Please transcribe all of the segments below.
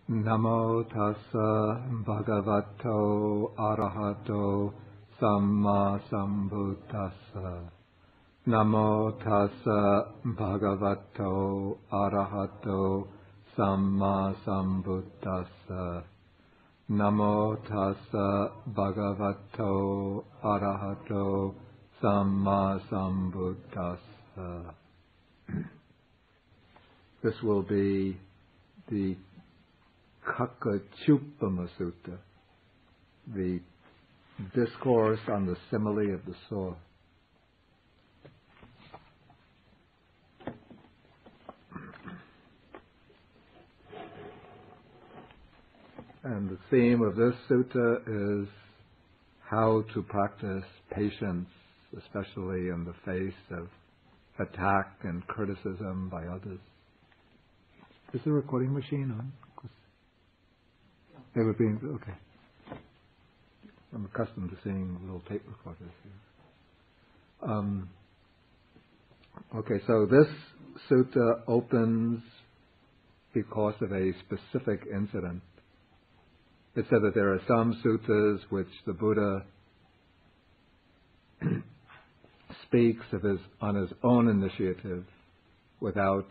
Namo tassa bhagavato arahato samma sambuddhassa. Namo tassa bhagavato arahato samma sambuddhassa. Namo tassa bhagavato arahato samma sambuddhassa. This will be the Kakachupama Sutta, the discourse on the simile of the saw. And the theme of this sutta is how to practice patience, especially in the face of attack and criticism by others. Is the recording machine on? They were being okay. I'm accustomed to seeing little tape recorders here. Okay, so this sutta opens because of a specific incident. It said that there are some suttas which the Buddha speaks of on his own initiative without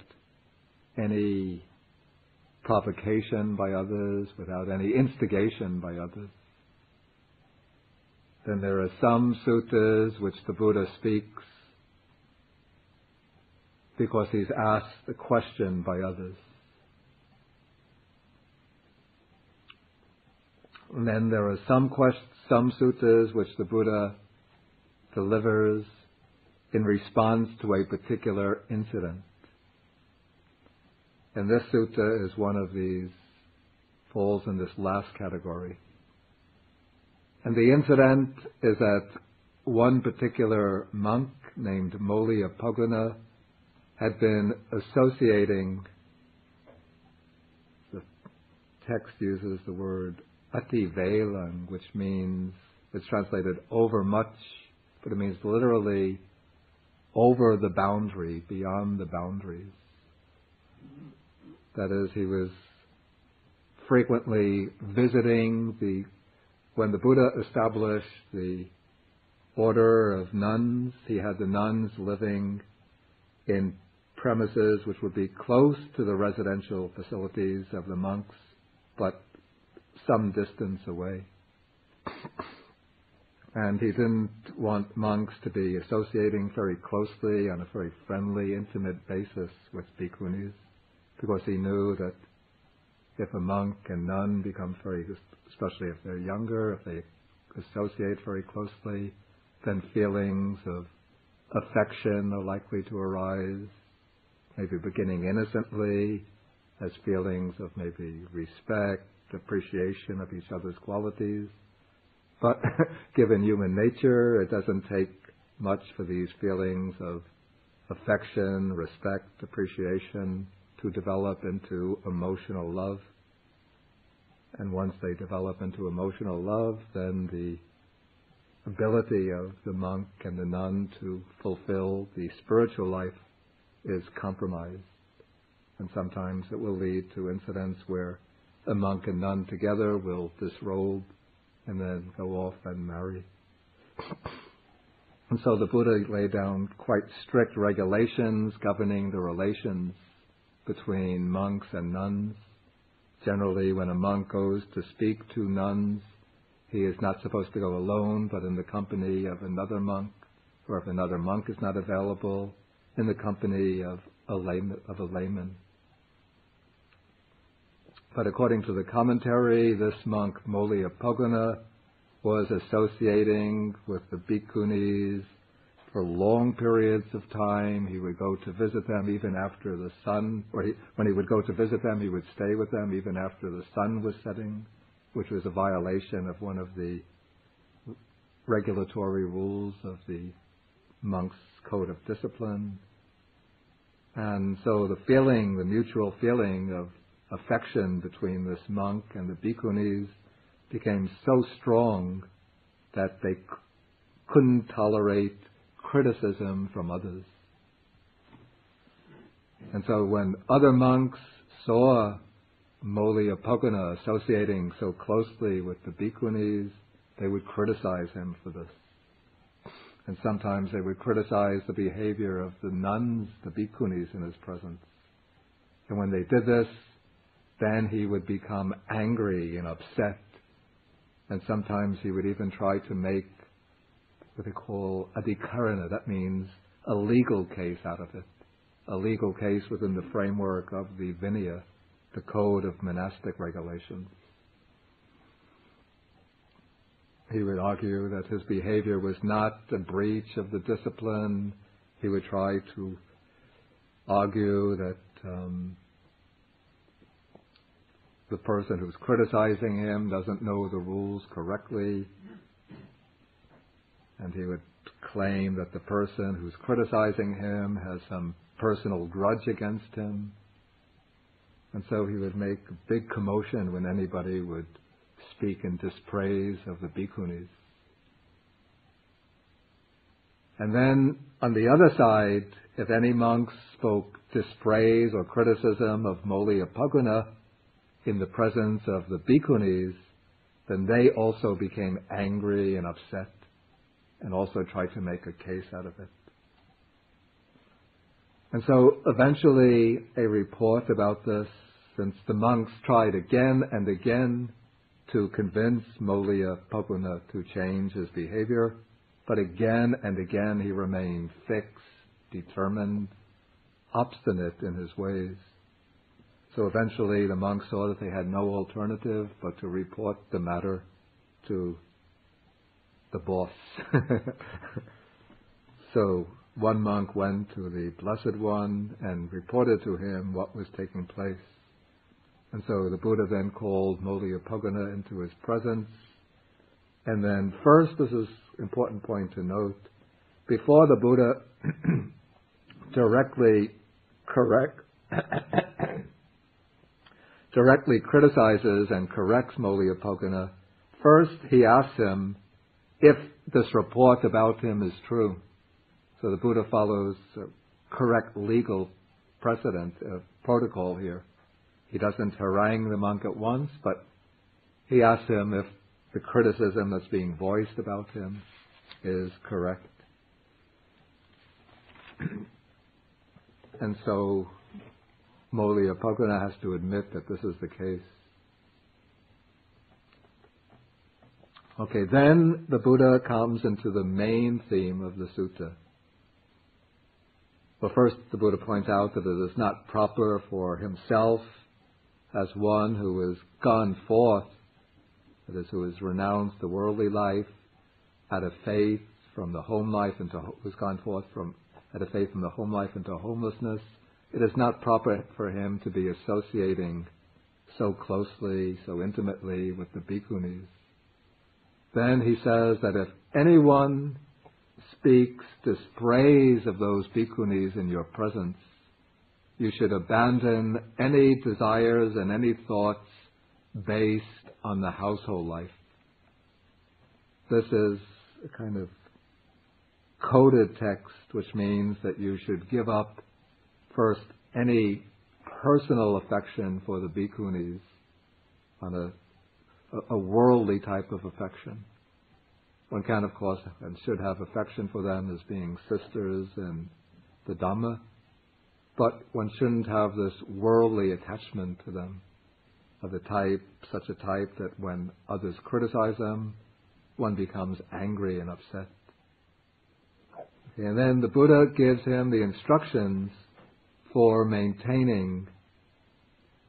any provocation by others, without any instigation by others. Then there are some suttas which the Buddha speaks because he's asked a question by others. And then there are some suttas which the Buddha delivers in response to a particular incident. And this sutta is one of these, falls in this last category. And the incident is that one particular monk named Mollapoguna had been associating, the text uses the word ativelang, which means, it's translated over much, but it means literally over the boundary, beyond the boundaries. That is, he was frequently visiting when the Buddha established the order of nuns, he had the nuns living in premises which would be close to the residential facilities of the monks, but some distance away. And he didn't want monks to be associating very closely on a very friendly, intimate basis with bhikkhunis, because he knew that if a monk and nun become especially if they're younger, if they associate very closely, then feelings of affection are likely to arise, maybe beginning innocently, as feelings of maybe respect, appreciation of each other's qualities. But given human nature, it doesn't take much for these feelings of affection, respect, appreciation to develop into emotional love. And once they develop into emotional love, then the ability of the monk and the nun to fulfill the spiritual life is compromised. And sometimes it will lead to incidents where a monk and nun together will disrobe and then go off and marry. And so the Buddha laid down quite strict regulations governing the relations between monks and nuns. Generally, when a monk goes to speak to nuns, he is not supposed to go alone, but in the company of another monk, or if another monk is not available, in the company of a layman. But according to the commentary, this monk Mollapoguna was associating with the bhikkhunis for long periods of time. He would go to visit them even after the sun, when he would go to visit them, he would stay with them even after the sun was setting, which was a violation of one of the regulatory rules of the monk's code of discipline. And so the mutual feeling of affection between this monk and the bhikkhunis became so strong that they couldn't tolerate criticism from others. And so when other monks saw Mauliapagana, associating so closely with the bhikkhunis, they would criticize him for this. And sometimes they would criticize the behavior of the nuns, the bhikkhunis in his presence. And when they did this, then he would become angry and upset. And sometimes he would even try to make what they call adhikarana. That means a legal case out of it. A legal case within the framework of the Vinaya, the code of monastic regulations. He would argue that his behavior was not a breach of the discipline. He would try to argue that the person who's criticizing him doesn't know the rules correctly. And he would claim that the person who's criticizing him has some personal grudge against him. And so he would make a big commotion when anybody would speak in dispraise of the bhikkhunis. And then, on the other side, if any monks spoke dispraise or criticism of Mauliapagana in the presence of the bhikkhunis, then they also became angry and upset and also tried to make a case out of it. And so eventually a report about this, since the monks tried again and again to convince Mauliapagana to change his behavior, but again and again he remained fixed, determined, obstinate in his ways. So eventually the monks saw that they had no alternative but to report the matter to the boss. So one monk went to the Blessed One and reported to him what was taking place. And so the Buddha then called Mauliapagana into his presence. And then first, this is an important point to note, before the Buddha directly criticizes and corrects Mauliapagana, first he asks him if this report about him is true. So the Buddha follows correct legal precedent, protocol here. He doesn't harangue the monk at once, but he asks him if the criticism that's being voiced about him is correct. And so Mauliapagana has to admit that this is the case. Okay, then the Buddha comes into the main theme of the sutta. Well, first the Buddha points out that it is not proper for himself, as one who has gone forth, that is, who has renounced the worldly life, had a faith from the home life into, who's gone forth from, had a faith from the home life into homelessness, it is not proper for him to be associating so closely, so intimately with the bhikkhunis. Then he says that if anyone speaks dispraise of those bhikkhunis in your presence, you should abandon any desires and any thoughts based on the household life. This is a kind of coded text, which means that you should give up first any personal affection for the bhikkhunis on a worldly type of affection. One can, of course, and should have affection for them as being sisters in the Dhamma, but one shouldn't have this worldly attachment to them of the type, such a type that when others criticize them, one becomes angry and upset. And then the Buddha gives him the instructions for maintaining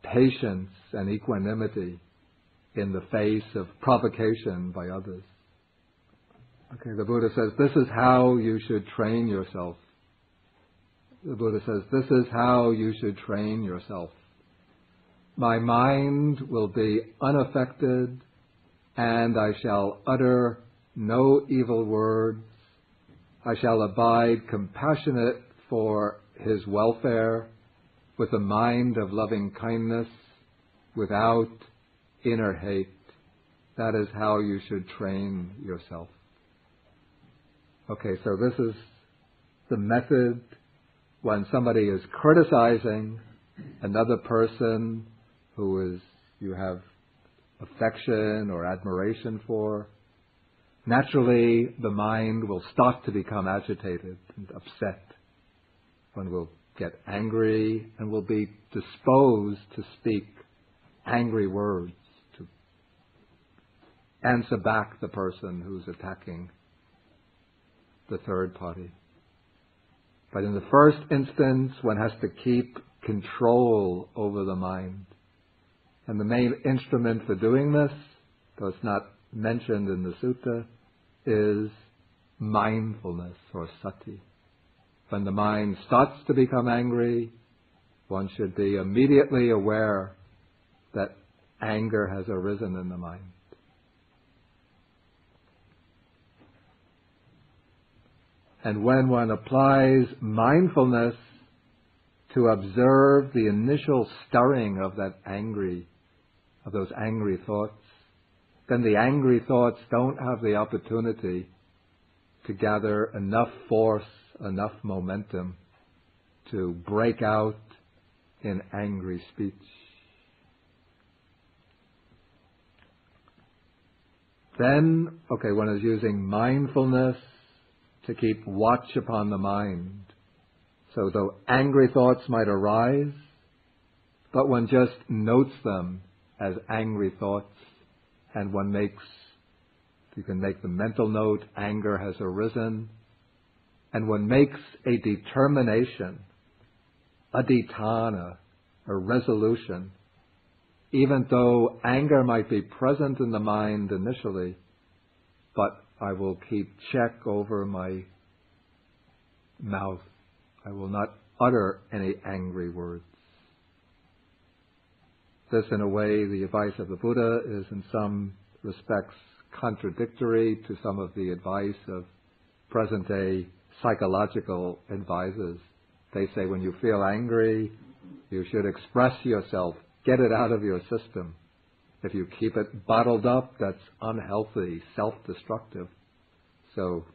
patience and equanimity in the face of provocation by others. Okay, the Buddha says, this is how you should train yourself. The Buddha says, this is how you should train yourself. My mind will be unaffected, and I shall utter no evil words. I shall abide compassionate for his welfare, with a mind of loving kindness, without inner hate. That is how you should train yourself. Okay, so this is the method when somebody is criticizing another person you have affection or admiration for, naturally the mind will start to become agitated and upset. One will get angry and will be disposed to speak angry words, to answer back the person who's attacking the third party. But in the first instance, one has to keep control over the mind. And the main instrument for doing this, though it's not mentioned in the sutta, is mindfulness or sati. When the mind starts to become angry, one should be immediately aware that anger has arisen in the mind. And when one applies mindfulness to observe the initial stirring of those angry thoughts, then the angry thoughts don't have the opportunity to gather enough force, enough momentum to break out in angry speech. Then, one is using mindfulness to keep watch upon the mind. So though angry thoughts might arise, but one just notes them as angry thoughts, and you can make the mental note, anger has arisen, and one makes a determination, adhitthana, a resolution, even though anger might be present in the mind initially, but I will keep check over my mouth. I will not utter any angry words. This, in a way, the advice of the Buddha is in some respects contradictory to some of the advice of present-day psychological advisors. They say when you feel angry, you should express yourself, get it out of your system. If you keep it bottled up, that's unhealthy, self-destructive. So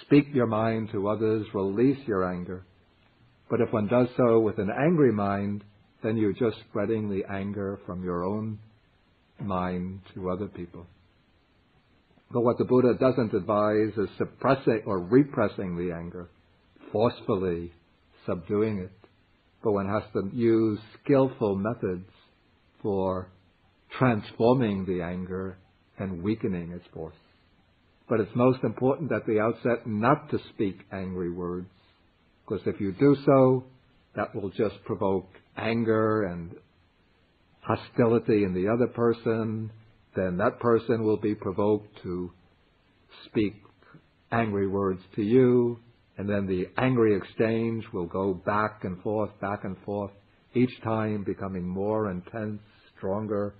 speak your mind to others, release your anger. But if one does so with an angry mind, then you're just spreading the anger from your own mind to other people. But what the Buddha doesn't advise is suppressing or repressing the anger, forcefully subduing it. But one has to use skillful methods for transforming the anger and weakening its force. But it's most important at the outset not to speak angry words, because if you do so, that will just provoke anger and hostility in the other person. Then that person will be provoked to speak angry words to you, and then the angry exchange will go back and forth, each time becoming more intense, stronger,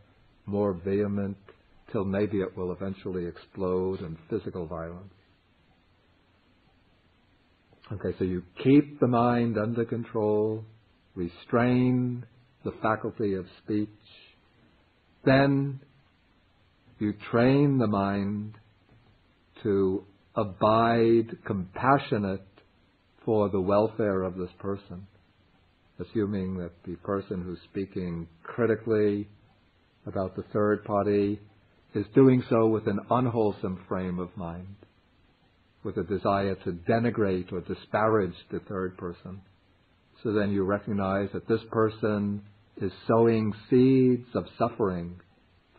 more vehement, till maybe it will eventually explode in physical violence. So you keep the mind under control, restrain the faculty of speech, then you train the mind to abide compassionate for the welfare of this person, assuming that the person who's speaking critically about the third party is doing so with an unwholesome frame of mind, with a desire to denigrate or disparage the third person. So then you recognize that this person is sowing seeds of suffering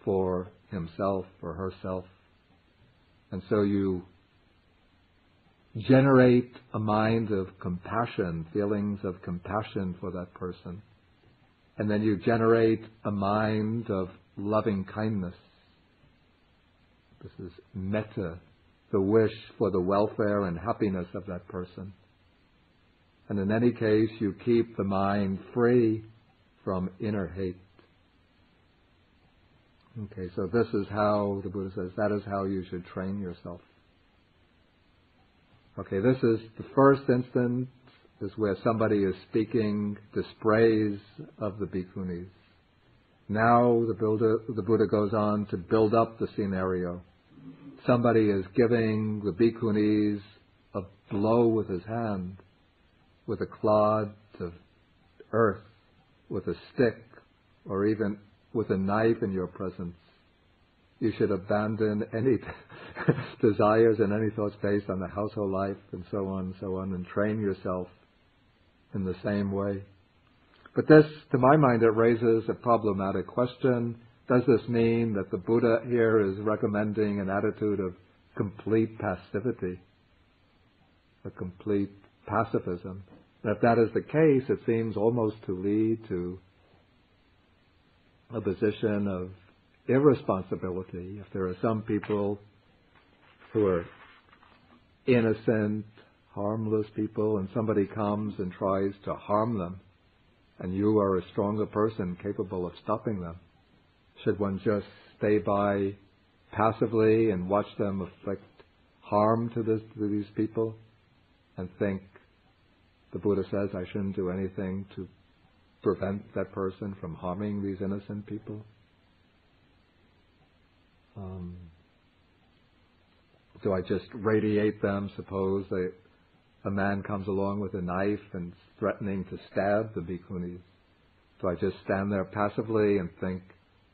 for himself or herself. And so you generate a mind of compassion, feelings of compassion for that person. And then you generate a mind of loving kindness. This is metta, the wish for the welfare and happiness of that person. And in any case, you keep the mind free from inner hate. So this is how, the Buddha says, that is how you should train yourself. This is the first instance, is where somebody is speaking dispraise of the bhikkhunis. Now the Buddha goes on to build up the scenario. Somebody is giving the bhikkhunis a blow with his hand, with a clod of earth, with a stick, or even with a knife in your presence, you should abandon any desires and any thoughts based on the household life and so on, and train yourself in the same way. But this, to my mind, it raises a problematic question. Does this mean that the Buddha here is recommending an attitude of complete passivity, a complete pacifism? And if that is the case, it seems almost to lead to a position of irresponsibility. If there are some people who are innocent, harmless people, and somebody comes and tries to harm them, and you are a stronger person capable of stopping them, should one just stay by passively and watch them inflict harm to these people and think the Buddha says I shouldn't do anything to prevent that person from harming these innocent people? Do I just radiate them? Suppose a man comes along with a knife and threatening to stab the bhikkhunis. Do I just stand there passively and think,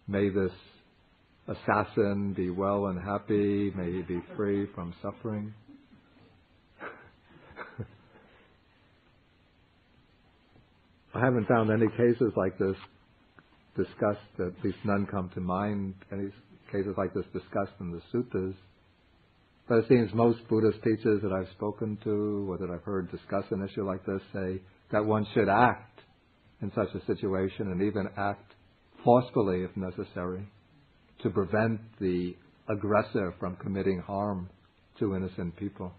may this assassin be well and happy, may he be free from suffering? I haven't found any cases like this discussed, at least none come to mind, any cases like this discussed in the suttas. But it seems most Buddhist teachers that I've spoken to or that I've heard discuss an issue like this say that one should act in such a situation, and even act forcefully if necessary, to prevent the aggressor from committing harm to innocent people.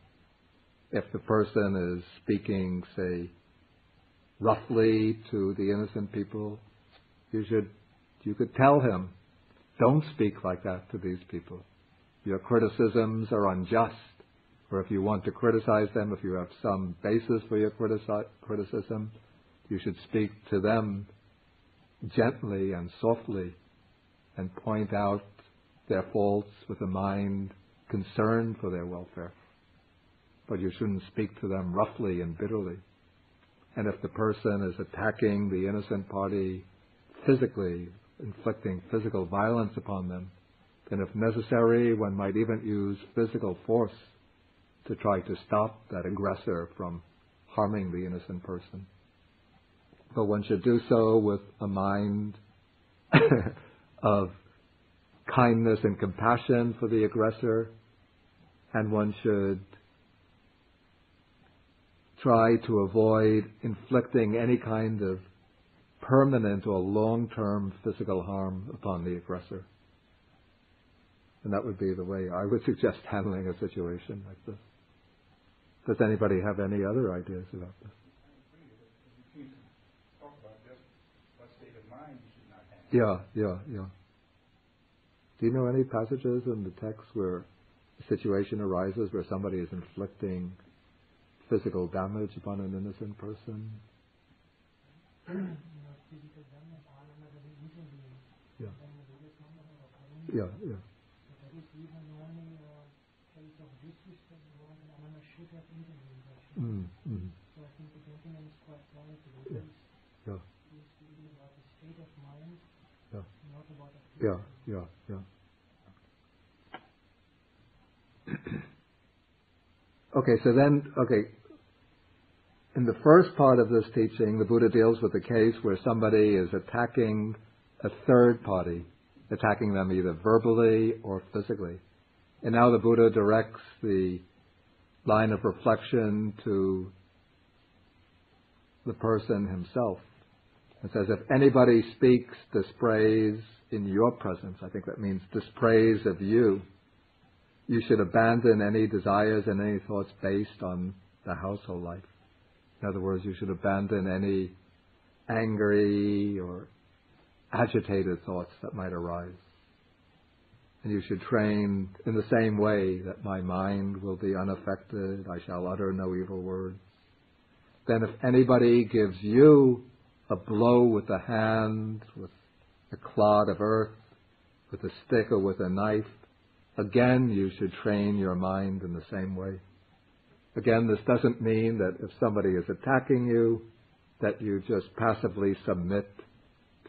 If the person is speaking, say, roughly to the innocent people, you could tell him, don't speak like that to these people. Your criticisms are unjust. Or if you want to criticize them, if you have some basis for your criticism, you should speak to them gently and softly and point out their faults with a mind concerned for their welfare. But you shouldn't speak to them roughly and bitterly. And if the person is attacking the innocent party physically, inflicting physical violence upon them, then if necessary, one might even use physical force to try to stop that aggressor from harming the innocent person. But one should do so with a mind of kindness and compassion for the aggressor, and one should try to avoid inflicting any kind of permanent or long-term physical harm upon the aggressor. And that would be the way I would suggest handling a situation like this. Does anybody have any other ideas about this? Yeah. Do you know any passages in the text where a situation arises where somebody is inflicting physical damage upon an innocent person? Yeah. So I think the gentleman is quite right. He's speaking about the state of mind, not about in the first part of this teaching, the Buddha deals with the case where somebody is attacking a third party, attacking them either verbally or physically. And now the Buddha directs the line of reflection to the person himself. It says, if anybody speaks dispraise in your presence, I think that means dispraise of you, you should abandon any desires and any thoughts based on the household life. In other words, you should abandon any angry or agitated thoughts that might arise. And you should train in the same way that my mind will be unaffected, I shall utter no evil words. Then if anybody gives you a blow with a hand, with a clod of earth, with a stick or with a knife, again you should train your mind in the same way. Again, this doesn't mean that if somebody is attacking you, that you just passively submit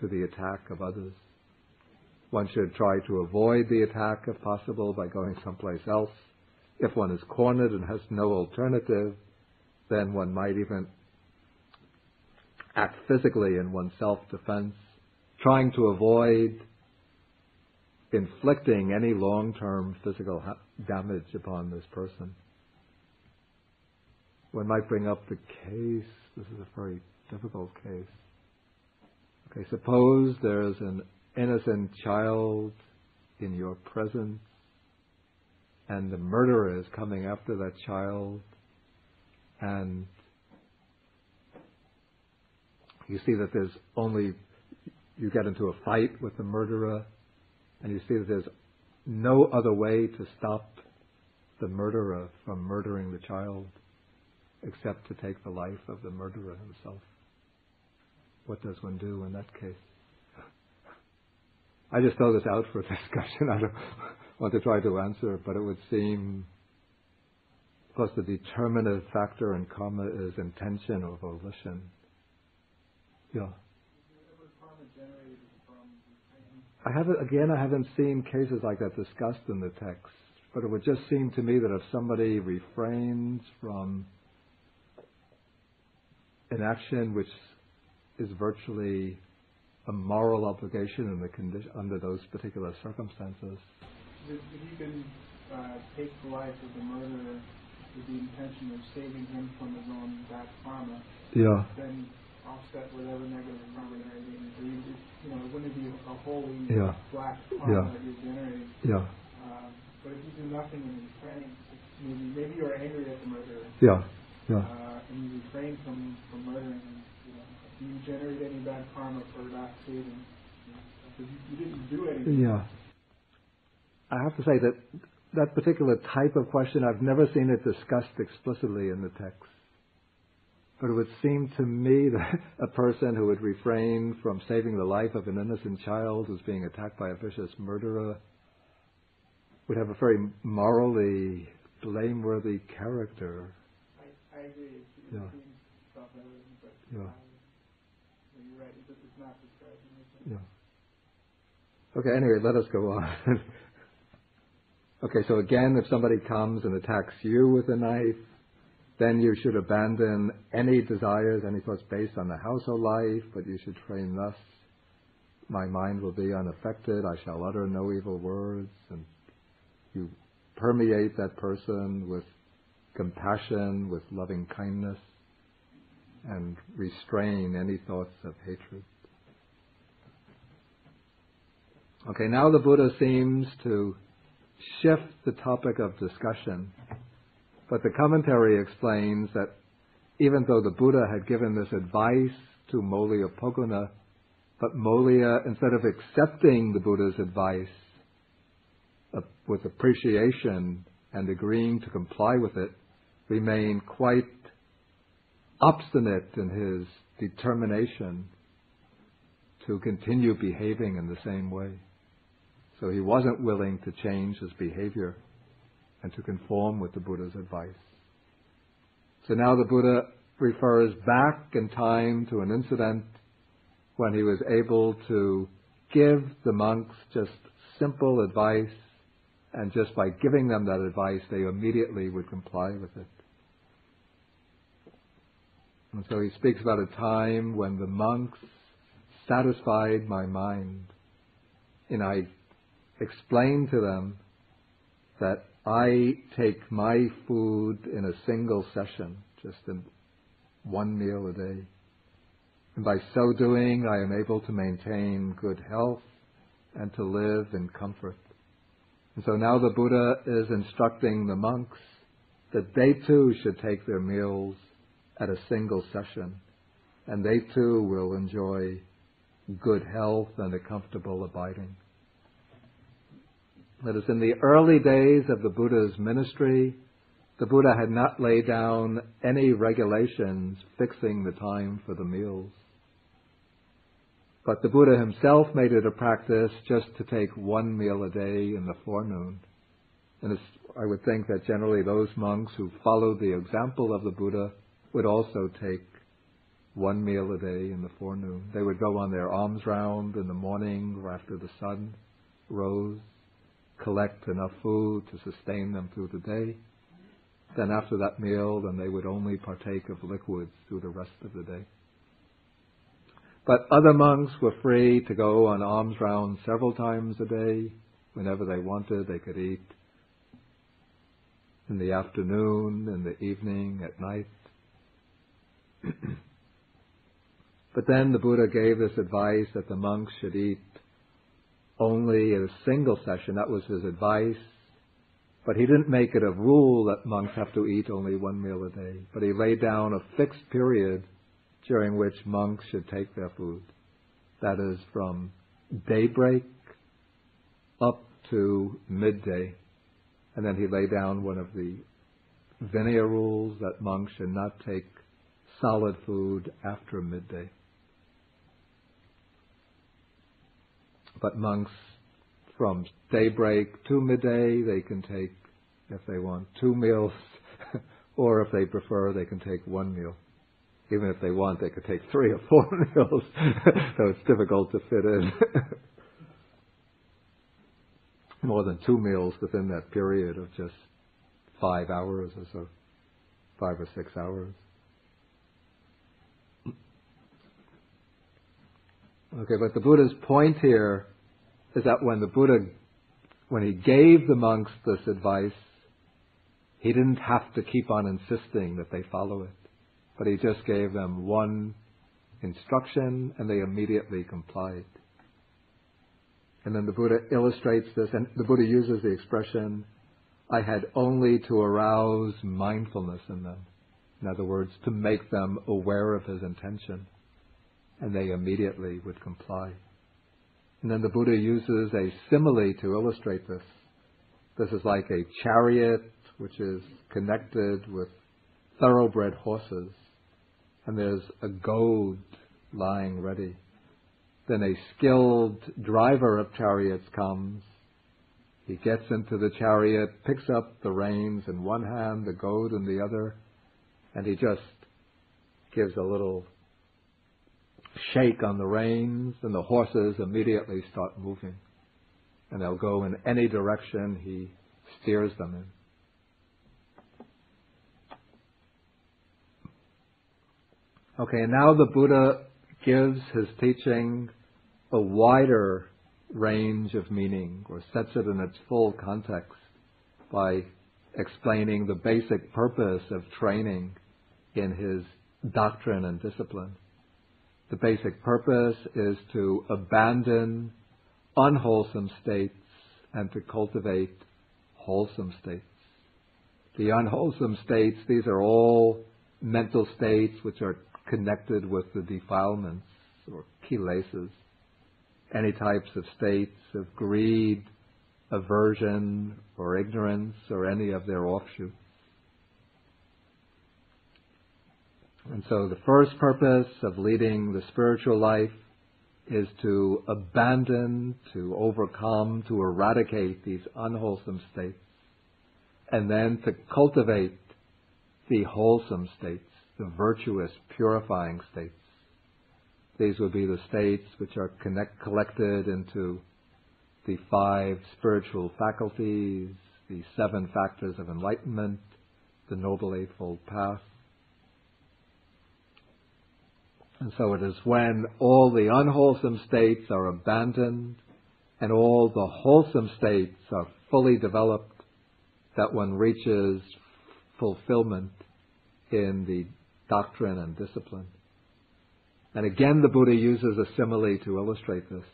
to the attack of others. One should try to avoid the attack if possible by going someplace else. If one is cornered and has no alternative, then one might even act physically in one's self-defense, trying to avoid inflicting any long-term physical damage upon this person. One might bring up the case. This is a very difficult case. Okay, suppose there's an innocent child in your presence and the murderer is coming after that child, and you see that you get into a fight with the murderer, and you see that there's no other way to stop the murderer from murdering the child except to take the life of the murderer himself. What does one do in that case? I just throw this out for discussion. I don't want to try to answer it, but it would seem, of course, the determinative factor in karma is intention or volition. Yeah. I haven't seen cases like that discussed in the text, but it would just seem to me that if somebody refrains from an action which is virtually a moral obligation in the under those particular circumstances. If you can take the life of the murderer with the intention of saving him from his own bad karma, then offset whatever negative karma you're generating. It wouldn't be a wholly black karma that you're generating. But if you do nothing and refrain, maybe you're angry at the murderer. And you refrain from murdering him. Do you generate any bad karma for not saving? Because you didn't do anything. Yeah. I have to say that particular type of question, I've never seen it discussed explicitly in the text. But it would seem to me that a person who would refrain from saving the life of an innocent child who's being attacked by a vicious murderer would have a very morally blameworthy character. I agree. Yeah. You're right. It's not described. Yeah. Okay, anyway, let us go on. Okay, so again, if somebody comes and attacks you with a knife, then you should abandon any desires, any thoughts based on the household life, but you should train thus: my mind will be unaffected, I shall utter no evil words, and you permeate that person with compassion, with loving kindness, and restrain any thoughts of hatred. Okay, now the Buddha seems to shift the topic of discussion, but the commentary explains that even though the Buddha had given this advice to Molliapoguna, but Mollia, instead of accepting the Buddha's advice with appreciation and agreeing to comply with it, remained quite obstinate in his determination to continue behaving in the same way. So he wasn't willing to change his behavior and to conform with the Buddha's advice. So now the Buddha refers back in time to an incident when he was able to give the monks just simple advice, and just by giving them that advice, they immediately would comply with it. And so he speaks about a time when the monks satisfied my mind. And I explained to them that I take my food in a single session, just in one meal a day. And by so doing, I am able to maintain good health and to live in comfort. And so now the Buddha is instructing the monks that they too should take their meals at a single session, and they too will enjoy good health and a comfortable abiding. That is, in the early days of the Buddha's ministry, the Buddha had not laid down any regulations fixing the time for the meals. But the Buddha himself made it a practice just to take one meal a day in the forenoon. And I would think that generally those monks who followed the example of the Buddha would also take one meal a day in the forenoon. They would go on their alms round in the morning or after the sun rose, collect enough food to sustain them through the day. Then after that meal, then they would only partake of liquids through the rest of the day. But other monks were free to go on alms rounds several times a day. Whenever they wanted, they could eat in the afternoon, in the evening, at night. But then the Buddha gave this advice that the monks should eat only in a single session. That was his advice. But he didn't make it a rule that monks have to eat only one meal a day. But he laid down a fixed period during which monks should take their food. That is from daybreak up to midday. And then he laid down one of the Vinaya rules that monks should not take solid food after midday. But monks from daybreak to midday, they can take, if they want, 2 meals, or if they prefer, they can take 1 meal. Even if they want, they could take 3 or 4 meals, so it's difficult to fit in more than 2 meals within that period of just 5 hours or so, 5 or 6 hours. Okay, but the Buddha's point here is that when the Buddha, when he gave the monks this advice, he didn't have to keep on insisting that they follow it. But he just gave them one instruction and they immediately complied. And then the Buddha illustrates this, and the Buddha uses the expression, I had only to arouse mindfulness in them. In other words, to make them aware of his intention. And they immediately would comply. And then the Buddha uses a simile to illustrate this. This is like a chariot which is connected with thoroughbred horses. And there's a goad lying ready. Then a skilled driver of chariots comes. He gets into the chariot, picks up the reins in one hand, the goad in the other, and he just gives a little shake on the reins, and the horses immediately start moving. And they'll go in any direction he steers them in. Okay, and now the Buddha gives his teaching a wider range of meaning, or sets it in its full context by explaining the basic purpose of training in his doctrine and discipline. The basic purpose is to abandon unwholesome states and to cultivate wholesome states. The unwholesome states, these are all mental states which are connected with the defilements or kilesas. Any types of states of greed, aversion, or ignorance, or any of their offshoots. And so the first purpose of leading the spiritual life is to abandon, to overcome, to eradicate these unwholesome states, and then to cultivate the wholesome states, the virtuous, purifying states. These would be the states which are collected into the 5 spiritual faculties, the 7 factors of enlightenment, the Noble Eightfold Path. And so it is when all the unwholesome states are abandoned and all the wholesome states are fully developed that one reaches fulfillment in the doctrine and discipline. And again, the Buddha uses a simile to illustrate this.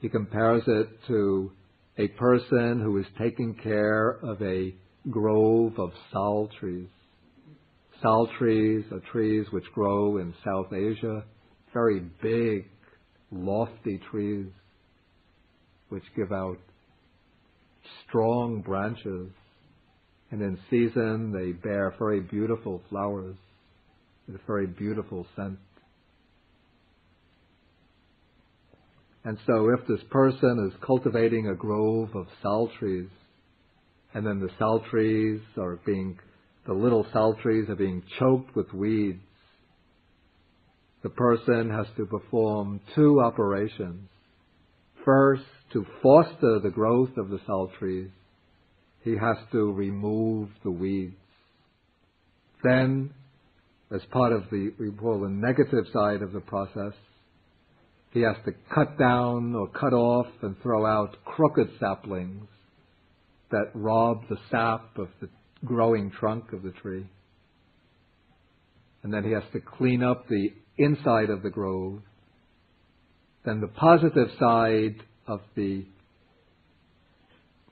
He compares it to a person who is taking care of a grove of sal trees. Sal trees are trees which grow in South Asia, very big, lofty trees which give out strong branches, and in season they bear very beautiful flowers with a very beautiful scent. And so if this person is cultivating a grove of sal trees, and then the little sal trees are being choked with weeds, the person has to perform two operations. First, to foster the growth of the sal trees, he has to remove the weeds. Then, as part of we call the negative side of the process, he has to cut down or cut off and throw out crooked saplings that rob the sap of the growing trunk of the tree. And then he has to clean up the inside of the grove. Then the positive side of the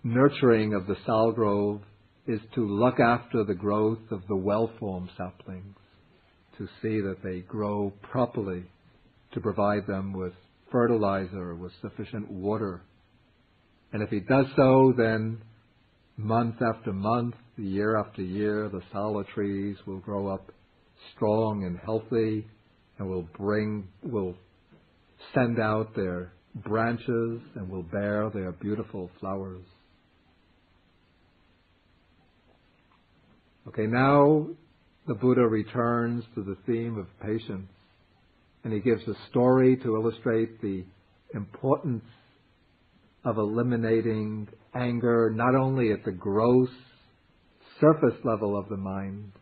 nurturing of the sal grove is to look after the growth of the well-formed saplings, to see that they grow properly, to provide them with fertilizer, with sufficient water. And if he does so, then month after month, year after year, the sala trees will grow up strong and healthy, and will send out their branches and will bear their beautiful flowers. Okay, now the Buddha returns to the theme of patience, and he gives a story to illustrate the importance of eliminating anger not only at the gross surface level of the mind,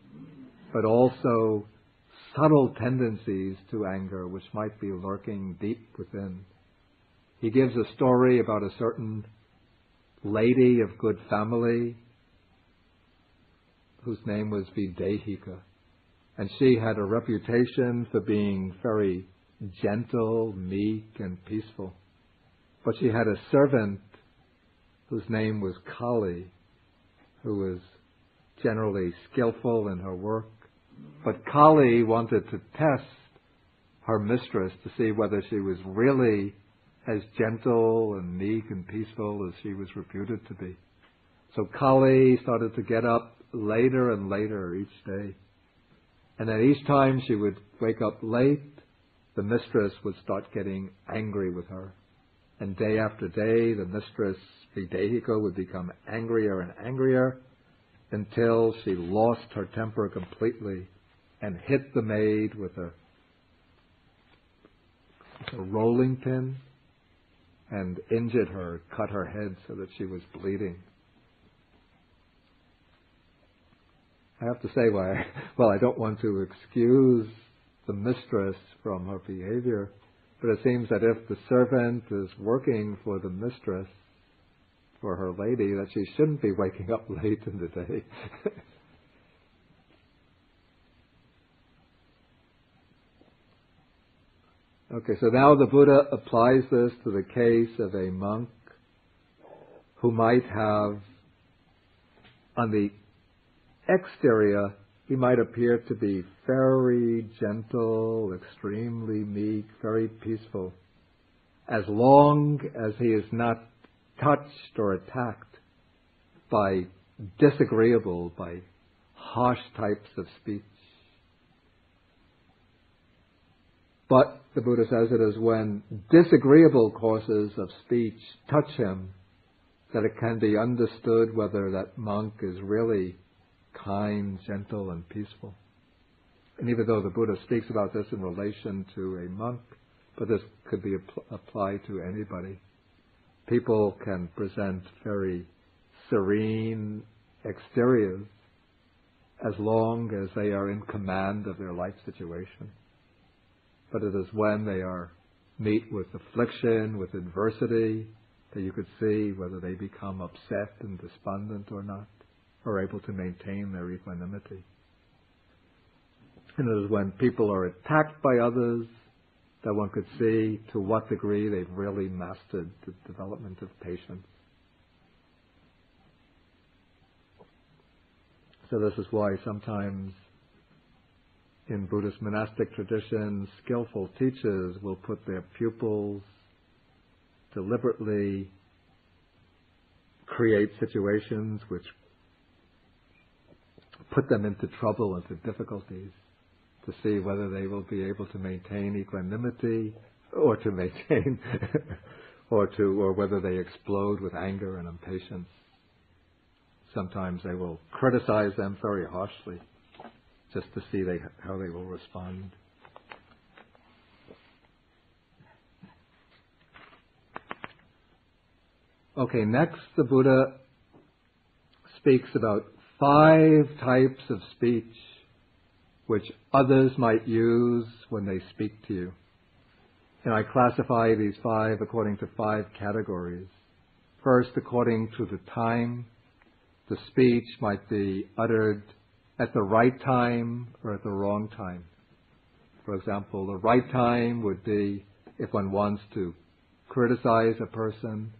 but also subtle tendencies to anger which might be lurking deep within. He gives a story about a certain lady of good family whose name was Videhika, and she had a reputation for being very gentle, meek, and peaceful. But she had a servant whose name was Kali, who was generally skillful in her work. But Kali wanted to test her mistress to see whether she was really as gentle and meek and peaceful as she was reputed to be. So Kali started to get up later and later each day. And then each time she would wake up late, the mistress would start getting angry with her. And day after day, the mistress, Videhika, would become angrier and angrier until she lost her temper completely and hit the maid with a rolling pin and injured her, cut her head so that she was bleeding. I have to say, I don't want to excuse the mistress from her behavior, but it seems that if the servant is working for the mistress, for her lady, that she shouldn't be waking up late in the day. Okay, so now the Buddha applies this to the case of a monk who might have, on the exterior, he might appear to be very gentle, extremely meek, very peaceful, as long as he is not touched or attacked by disagreeable, by harsh types of speech. But the Buddha says it is when disagreeable courses of speech touch him that it can be understood whether that monk is really kind, gentle, and peaceful. And even though the Buddha speaks about this in relation to a monk, but this could be applied to anybody. People can present very serene exteriors as long as they are in command of their life situation. But it is when they meet with affliction, with adversity, that you could see whether they become upset and despondent or not, or able to maintain their equanimity. And it is when people are attacked by others that one could see to what degree they've really mastered the development of patience. So this is why sometimes in Buddhist monastic traditions, skillful teachers will put their pupils deliberately create situations which put them into trouble, into difficulties, to see whether they will be able to maintain equanimity or to maintain or whether they explode with anger and impatience. Sometimes they will criticize them very harshly just to see how they will respond. Okay, next the Buddha speaks about 5 types of speech which others might use when they speak to you. And I classify these 5 according to 5 categories. First, according to the time, the speech might be uttered at the right time or at the wrong time. For example, the right time would be if one wants to criticize a person.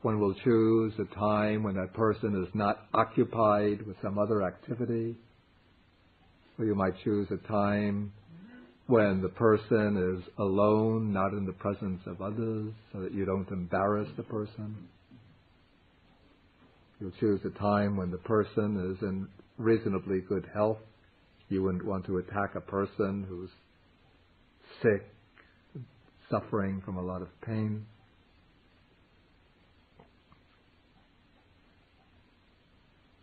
One will choose a time when that person is not occupied with some other activity. Or you might choose a time when the person is alone, not in the presence of others, so that you don't embarrass the person. You'll choose a time when the person is in reasonably good health. You wouldn't want to attack a person who's sick, suffering from a lot of pain.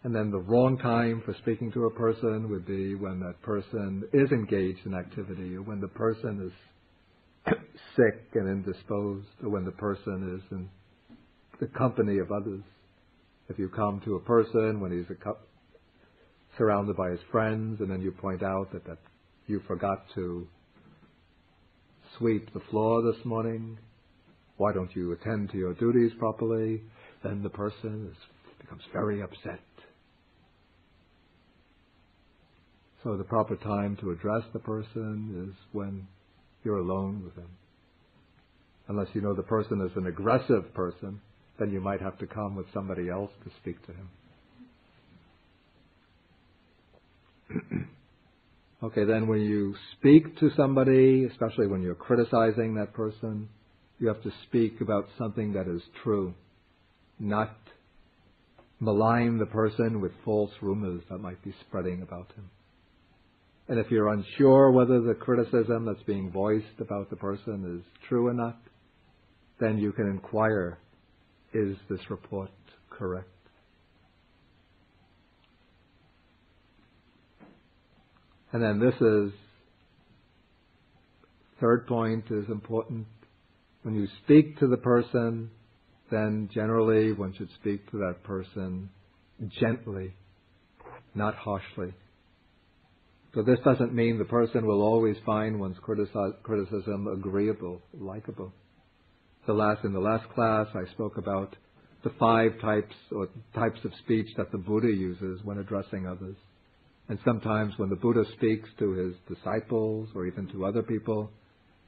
And then the wrong time for speaking to a person would be when that person is engaged in activity, or when the person is sick and indisposed, or when the person is in the company of others. If you come to a person when he's surrounded by his friends, and then you point out that you forgot to sweep the floor this morning, why don't you attend to your duties properly? Then the person becomes very upset. So the proper time to address the person is when you're alone with him. Unless you know the person is an aggressive person, then you might have to come with somebody else to speak to him. Okay, then when you speak to somebody, especially when you're criticizing that person, you have to speak about something that is true, not malign the person with false rumors that might be spreading about him. And if you're unsure whether the criticism that's being voiced about the person is true or not, then you can inquire, is this report correct? And then this is, third point is important. When you speak to the person, then generally one should speak to that person gently, not harshly. So this doesn't mean the person will always find one's criticism agreeable, likable. In the last class, I spoke about the 5 types of speech that the Buddha uses when addressing others. And sometimes when the Buddha speaks to his disciples or even to other people,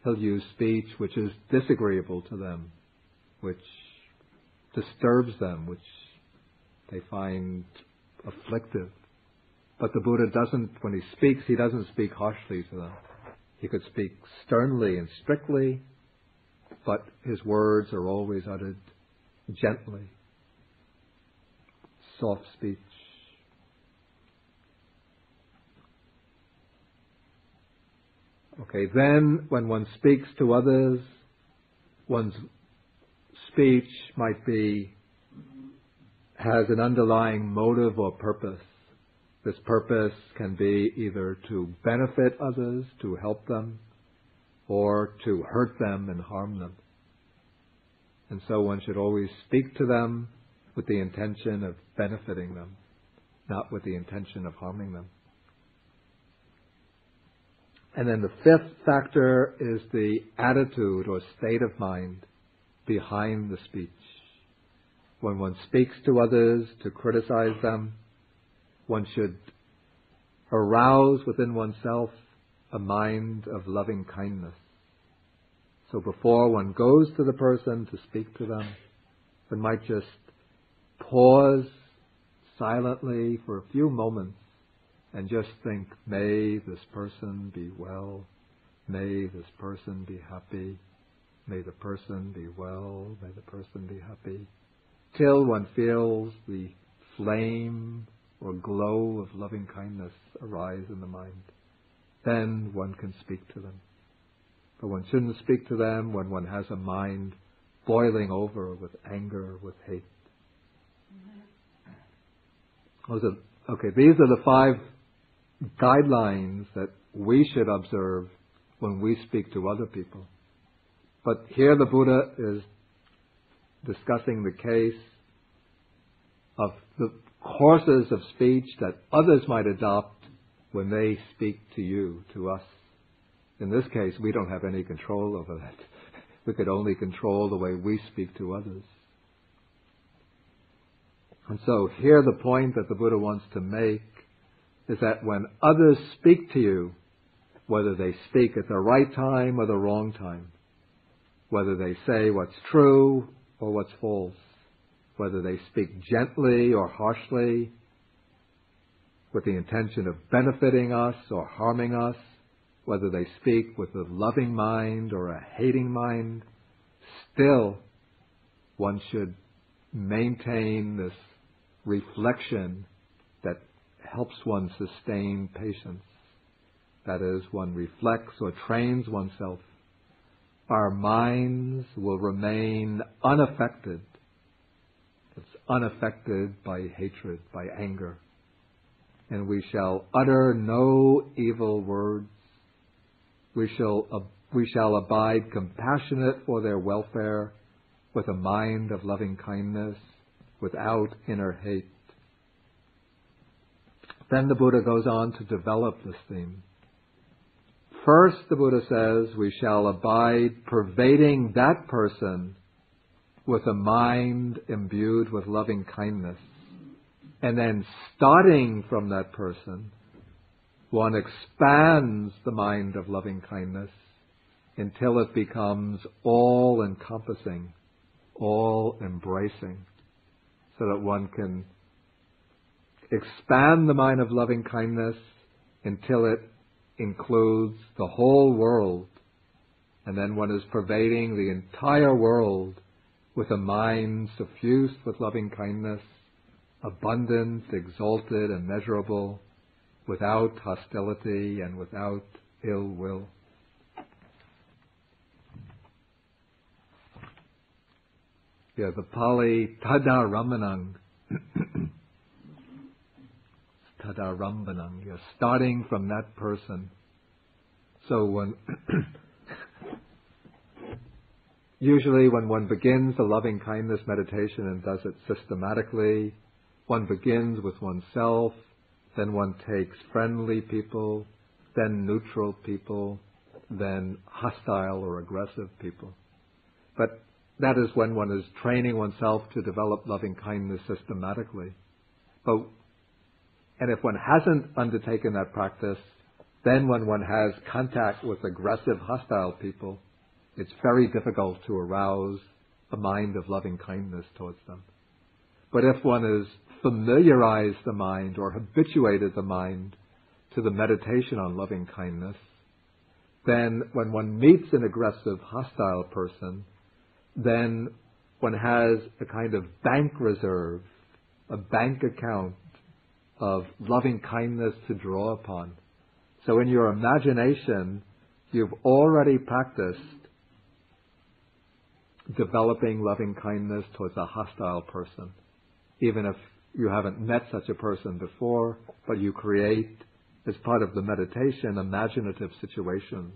he'll use speech which is disagreeable to them, which disturbs them, which they find afflictive. But the Buddha doesn't, when he speaks, he doesn't speak harshly to them. He could speak sternly and strictly, but his words are always uttered gently. Soft speech. Okay, then when one speaks to others, one's speech has an underlying motive or purpose. This purpose can be either to benefit others, to help them, or to hurt them and harm them. And so one should always speak to them with the intention of benefiting them, not with the intention of harming them. And then the 5th factor is the attitude or state of mind behind the speech. When one speaks to others to criticize them, one should arouse within oneself a mind of loving kindness. So before one goes to the person to speak to them, one might just pause silently for a few moments and just think, may this person be well, may this person be happy, may the person be well, may the person be happy, till one feels the flame or glow of loving kindness arise in the mind. Then one can speak to them. But one shouldn't speak to them when one has a mind boiling over with anger, with hate. These are the 5 guidelines that we should observe when we speak to other people. But here the Buddha is discussing the case of the courses of speech that others might adopt when they speak to you, to us. In this case, we don't have any control over that. We could only control the way we speak to others. And so here the point that the Buddha wants to make is that when others speak to you, whether they speak at the right time or the wrong time, whether they say what's true or what's false, whether they speak gently or harshly, with the intention of benefiting us or harming us, whether they speak with a loving mind or a hating mind, still one should maintain this reflection that helps one sustain patience. That is, one reflects or trains oneself. Our minds will remain unaffected. It's unaffected by hatred, by anger. And we shall utter no evil words. We shall abide compassionate for their welfare with a mind of loving kindness, without inner hate. Then the Buddha goes on to develop this theme. First, the Buddha says, we shall abide pervading that person with a mind imbued with loving kindness. And then starting from that person, one expands the mind of loving kindness until it becomes all-encompassing, all-embracing, so that one can expand the mind of loving kindness until it includes the whole world, and then one is pervading the entire world with a mind suffused with loving kindness, abundant, exalted, and measurable, without hostility and without ill will. Yeah, the Pali Tadarambanang. Tadarambanang. You're starting from that person. So usually when one begins the loving kindness meditation and does it systematically, one begins with oneself, then one takes friendly people, then neutral people, then hostile or aggressive people. But that is when one is training oneself to develop loving kindness systematically. And if one hasn't undertaken that practice, then when one has contact with aggressive, hostile people, it's very difficult to arouse a mind of loving kindness towards them. But if one has familiarized the mind or habituated the mind to the meditation on loving kindness, then when one meets an aggressive, hostile person, then one has a kind of bank reserve, a bank account of loving kindness to draw upon. So in your imagination, you've already practiced developing loving kindness towards a hostile person, even if you haven't met such a person before, but you create, as part of the meditation, imaginative situations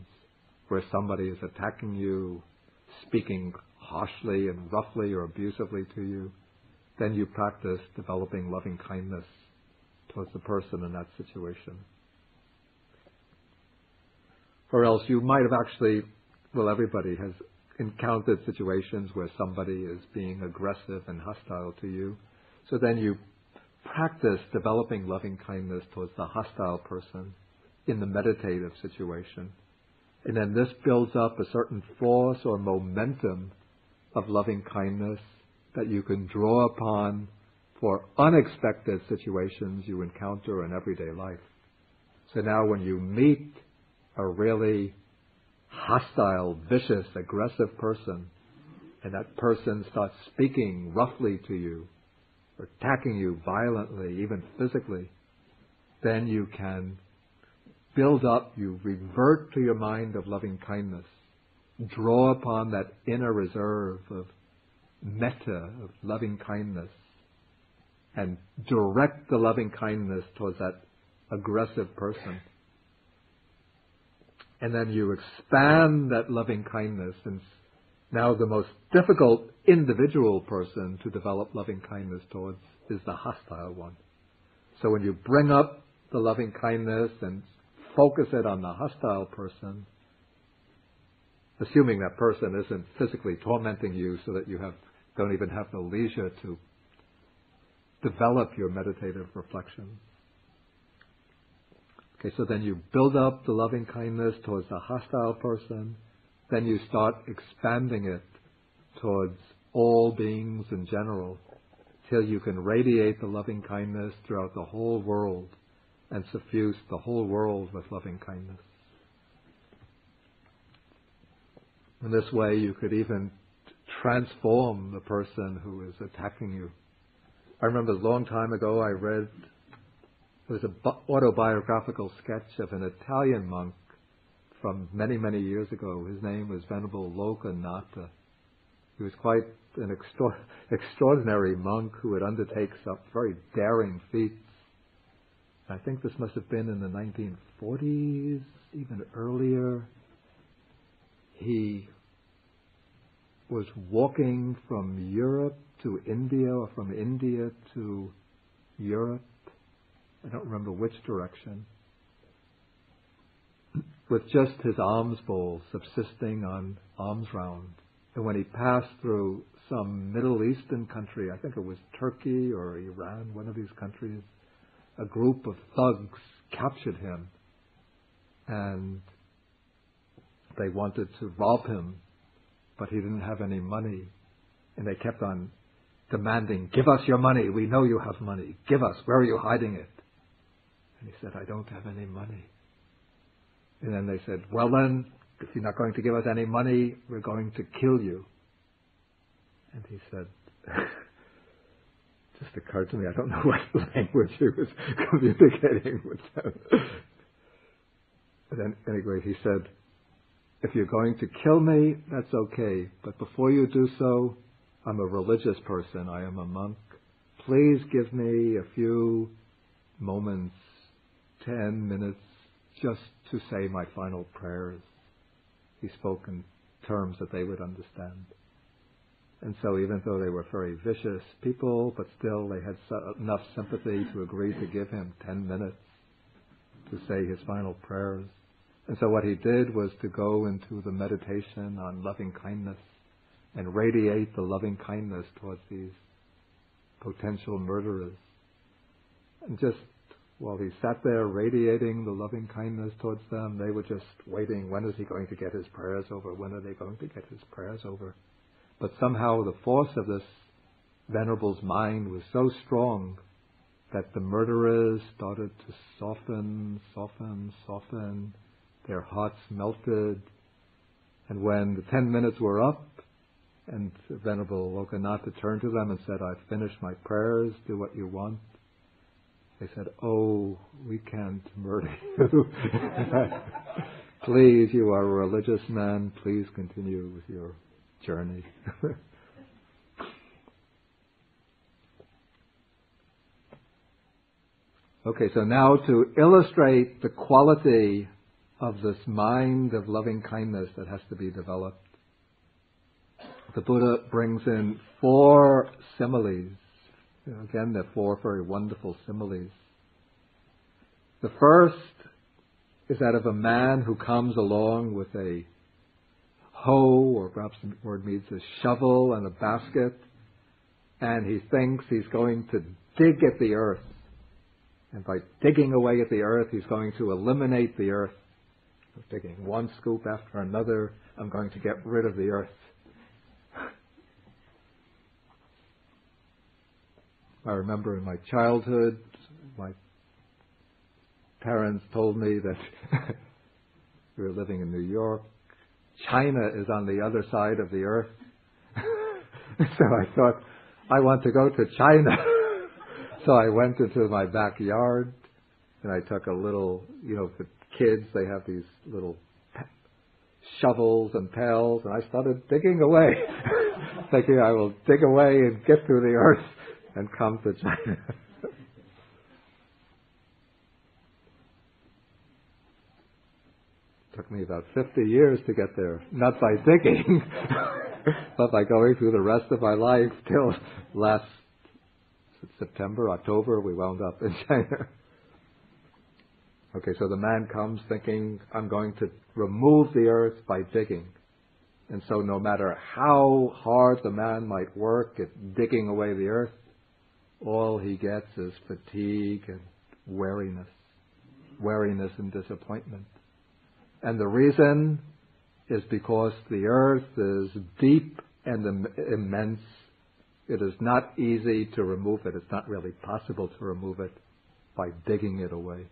where somebody is attacking you, speaking harshly and roughly or abusively to you. Then you practice developing loving kindness towards the person in that situation. Or else you might have actually, everybody has encountered situations where somebody is being aggressive and hostile to you. So then you practice developing loving kindness towards the hostile person in the meditative situation. And then this builds up a certain force or momentum of loving kindness that you can draw upon for unexpected situations you encounter in everyday life. So now when you meet a really hostile, vicious, aggressive person, and that person starts speaking roughly to you, or attacking you violently, even physically, then you can build up, you revert to your mind of loving kindness, draw upon that inner reserve of metta, of loving kindness, and direct the loving kindness towards that aggressive person. And then you expand that loving kindness Now, the most difficult individual person to develop loving kindness towards is the hostile one. So when you bring up the loving kindness and focus it on the hostile person, assuming that person isn't physically tormenting you so that you don't even have the leisure to develop your meditative reflection. Okay, so then you build up the loving kindness towards the hostile person, then you start expanding it towards all beings in general, till you can radiate the loving kindness throughout the whole world and suffuse the whole world with loving kindness. In this way, you could even transform the person who is attacking you. I remember a long time ago I read, it was an autobiographical sketch of an Italian monk from many, many years ago. His name was Venerable Lokanatha. He was quite an extraordinary monk who would undertake some very daring feats. I think this must have been in the 1940s, even earlier. He was walking from Europe to India, or from India to Europe. I don't remember which direction. With just his alms bowl, subsisting on alms round. And when he passed through some Middle Eastern country, I think it was Turkey or Iran, one of these countries, a group of thugs captured him and they wanted to rob him, but he didn't have any money. And they kept on demanding, "Give us your money, we know you have money. Give us, where are you hiding it?" And he said, "I don't have any money." And then they said, "Well then, if you're not going to give us any money, we're going to kill you." And he said, it just occurred to me, I don't know what language he was communicating with them. But then, anyway, he said, "If you're going to kill me, that's okay. But before you do so, I'm a religious person. I am a monk. Please give me a few moments, 10 minutes, just to say my final prayers." He spoke in terms that they would understand. And so even though they were very vicious people, but still they had enough sympathy to agree to give him 10 minutes to say his final prayers. And so what he did was to go into the meditation on loving kindness and radiate the loving kindness towards these potential murderers. And just while he sat there radiating the loving kindness towards them, they were just waiting, when is he going to get his prayers over? When are they going to get his prayers over? But somehow the force of this Venerable's mind was so strong that the murderers started to soften. Their hearts melted. And when the 10 minutes were up, and Venerable Lokanatha turned to them and said, "I've finished my prayers, do what you want." They said, "Oh, we can't murder you. Please, you are a religious man, please continue with your journey." Okay, so now to illustrate the quality of this mind of loving kindness that has to be developed, the Buddha brings in 4 similes. Again, they're 4 very wonderful similes. The first is that of a man who comes along with a hoe, or perhaps the word means a shovel and a basket, and he thinks he's going to dig at the earth. And by digging away at the earth, he's going to eliminate the earth. Digging one scoop after another, I'm going to get rid of the earth. I remember in my childhood, my parents told me that we were living in New York. China is on the other side of the earth. So I thought, I want to go to China. So I went into my backyard and I took a little, the kids, they have these little shovels and pails, and I started digging away, thinking I will dig away and get through the earth and come to China. Took me about 50 years to get there, not by digging, but by going through the rest of my life till last September, October, we wound up in China. Okay, so the man comes thinking, I'm going to remove the earth by digging. And so no matter how hard the man might work at digging away the earth, all he gets is fatigue and weariness and disappointment. And the reason is because the earth is deep and immense. It is not easy to remove it. It's not really possible to remove it by digging it away.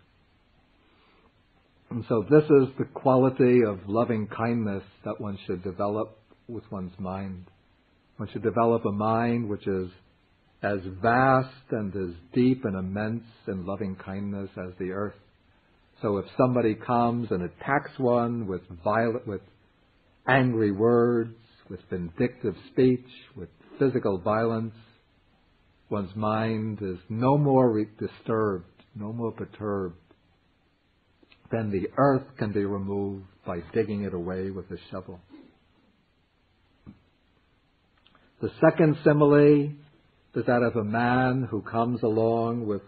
And so this is the quality of loving kindness that one should develop with one's mind. One should develop a mind which is as vast and as deep and immense in loving kindness as the earth. So if somebody comes and attacks one with angry words, with vindictive speech, with physical violence, one's mind is no more disturbed, no more perturbed. Then the earth can be removed by digging it away with a shovel. The second simile is that of a man who comes along with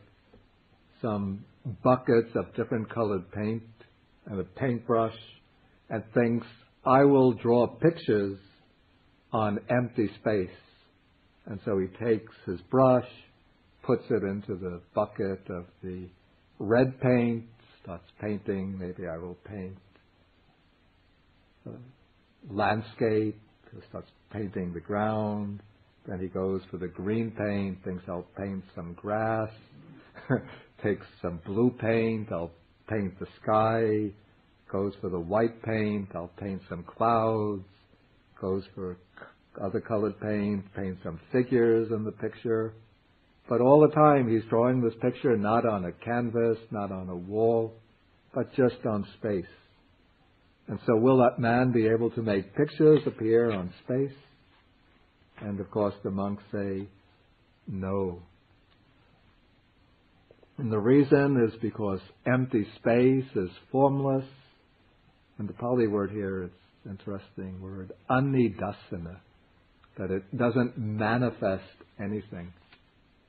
some buckets of different colored paint and a paintbrush and thinks, I will draw pictures on empty space. And so he takes his brush, puts it into the bucket of the red paint, starts painting. Maybe I will paint a landscape. He starts painting the ground. Then he goes for the green paint, thinks I'll paint some grass. Takes some blue paint, I'll paint the sky. Goes for the white paint, I'll paint some clouds. Goes for other colored paint, paint some figures in the picture. But all the time he's drawing this picture not on a canvas, not on a wall, but just on space. And so will that man be able to make pictures appear on space? And of course the monks say, no. And the reason is because empty space is formless. And the Pali word here, it's an interesting word, anidasana, that it doesn't manifest anything.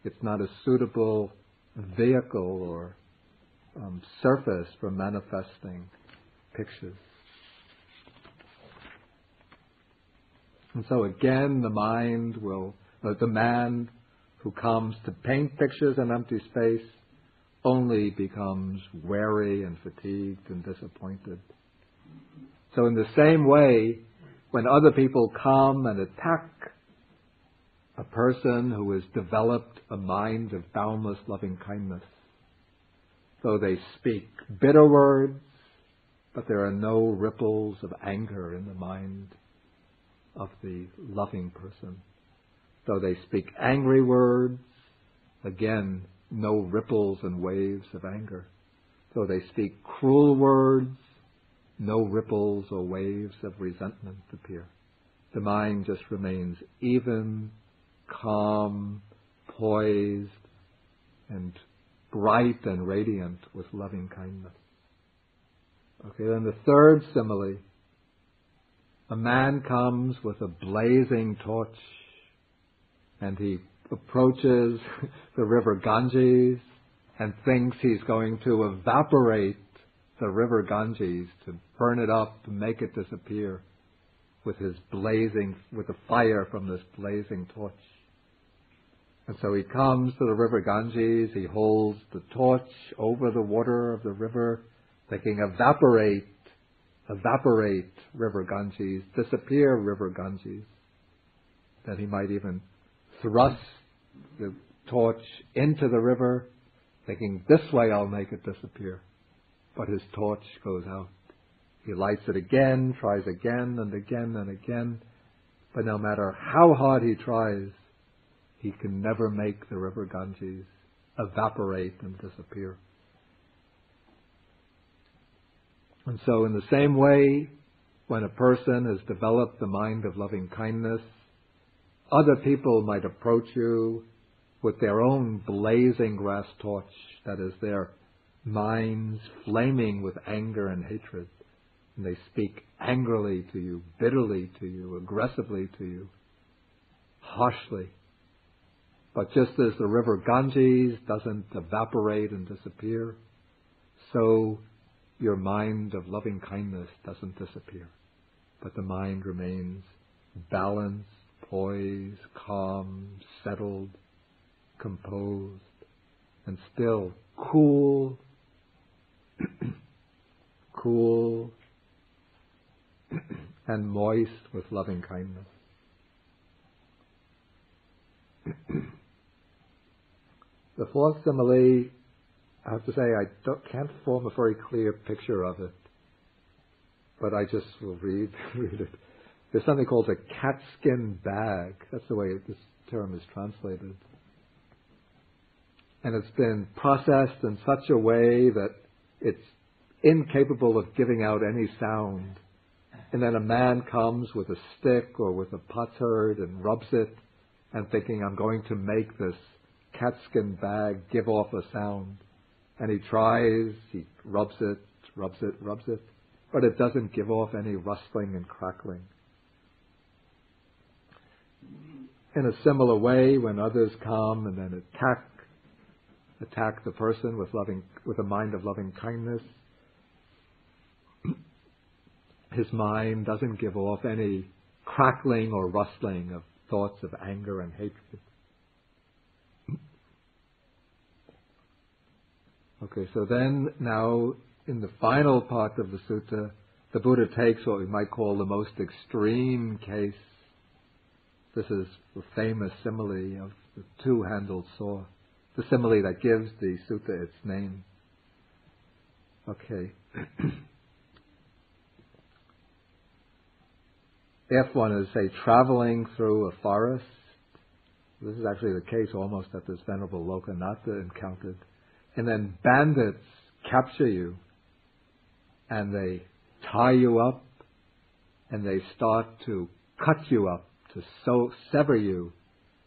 It's not a suitable vehicle or surface for manifesting pictures. And so again, the man who comes to paint pictures in empty space only becomes weary and fatigued and disappointed. So in the same way, when other people come and attack a person who has developed a mind of boundless loving kindness, though they speak bitter words, but there are no ripples of anger in the mind of the loving person. Though they speak angry words, again, no ripples and waves of anger. Though they speak cruel words, no ripples or waves of resentment appear. The mind just remains even, calm, poised, and bright and radiant with loving kindness. Okay, then the third simile. A man comes with a blazing torch and he approaches the river Ganges and thinks he's going to evaporate the river Ganges, to burn it up, to make it disappear with the fire from this blazing torch. And so he comes to the river Ganges, he holds the torch over the water of the river, thinking, evaporate river Ganges, disappear river Ganges. Then he might even thrust the torch into the river, thinking, this way I'll make it disappear. But his torch goes out. He lights it again, tries again and again and again, but no matter how hard he tries, he can never make the river Ganges evaporate and disappear. And so in the same way, when a person has developed the mind of loving kindness, other people might approach you with their own blazing grass torch, that is, their minds flaming with anger and hatred. and they speak angrily to you, bitterly to you, aggressively to you, harshly. But just as the river Ganges doesn't evaporate and disappear, so your mind of loving kindness doesn't disappear, but the mind remains balanced, poised, calm, settled, composed, and still cool, cool, and moist with loving kindness. The fourth simile, I have to say, I can't form a very clear picture of it, but I just will read it. There's something called a catskin bag. That's the way this term is translated. And it's been processed in such a way that it's incapable of giving out any sound. And then a man comes with a stick or with a potsherd and rubs it, and thinking, I'm going to make this catskin bag give off a sound. And he tries, he rubs it, but it doesn't give off any rustling and crackling. In a similar way, when others come and then attack the person with a mind of loving kindness, his mind doesn't give off any crackling or rustling of thoughts of anger and hatred. Okay, so then now in the final part of the sutta, the Buddha takes what we might call the most extreme case. This is the famous simile of the two-handled saw, the simile that gives the sutta its name. Okay. If one is, say, traveling through a forest, this is actually the case almost that this Venerable Lokanatha encountered, and then bandits capture you, and they tie you up, and they start to cut you up, to sever you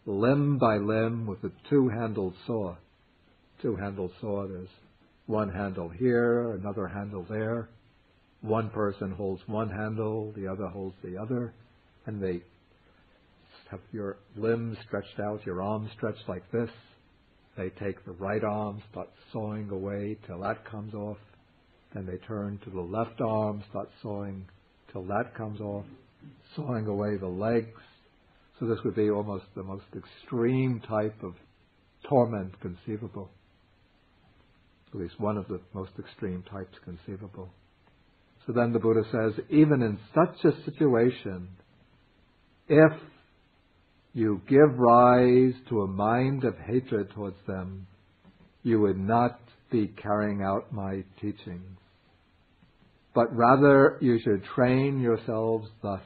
limb by limb with a two-handled saw. Two-handled saw, there's one handle here, another handle there. One person holds one handle, the other holds the other, and they have your limbs stretched out, your arms stretched like this. They take the right arm, start sawing away till that comes off. Then they turn to the left arm, start sawing till that comes off, sawing away the legs. So this would be almost the most extreme type of torment conceivable. At least one of the most extreme types conceivable. So then the Buddha says, even in such a situation, if you give rise to a mind of hatred towards them, you would not be carrying out my teachings. But rather you should train yourselves thus.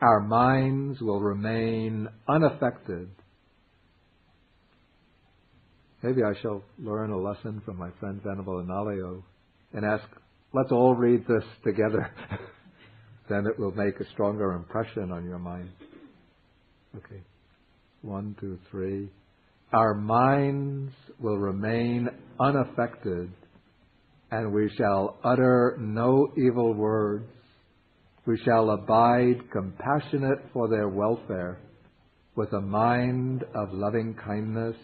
Our minds will remain unaffected. Maybe I shall learn a lesson from my friend Venerable Analayo and ask, let's all read this together. Then it will make a stronger impression on your mind. Okay. 1, 2, 3. Our minds will remain unaffected, and we shall utter no evil words. We shall abide compassionate for their welfare, with a mind of loving kindness,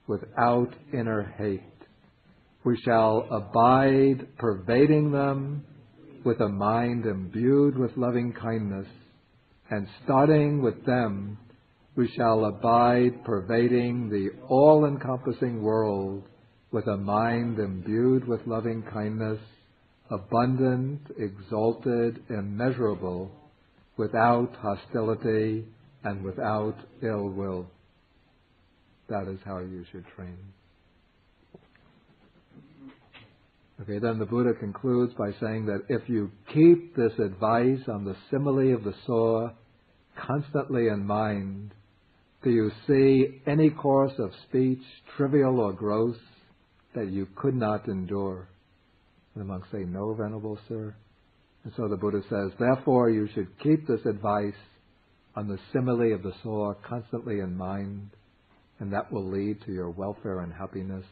without inner hate. We shall abide pervading them with a mind imbued with loving kindness, and starting with them, we shall abide pervading the all-encompassing world with a mind imbued with loving kindness, abundant, exalted, immeasurable, without hostility and without ill will. That is how you should train. Okay, then the Buddha concludes by saying that if you keep this advice on the simile of the saw constantly in mind, do you see any course of speech, trivial or gross, that you could not endure? And the monks say, no, Venerable Sir. And so the Buddha says, therefore you should keep this advice on the simile of the saw constantly in mind, and that will lead to your welfare and happiness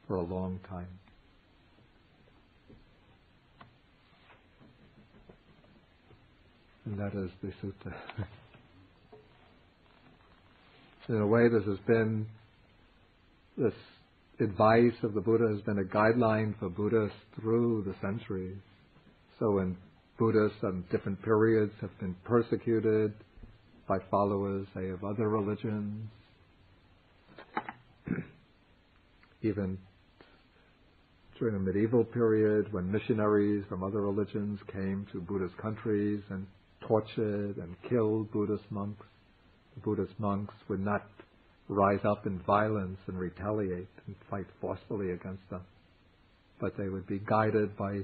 for a long time. And that is the sutta. In a way, this advice of the Buddha has been a guideline for Buddhists through the centuries. So when Buddhists on different periods have been persecuted by followers, say, of other religions, even during the medieval period when missionaries from other religions came to Buddhist countries and tortured and killed Buddhist monks, the Buddhist monks would not rise up in violence and retaliate and fight forcefully against them, but they would be guided by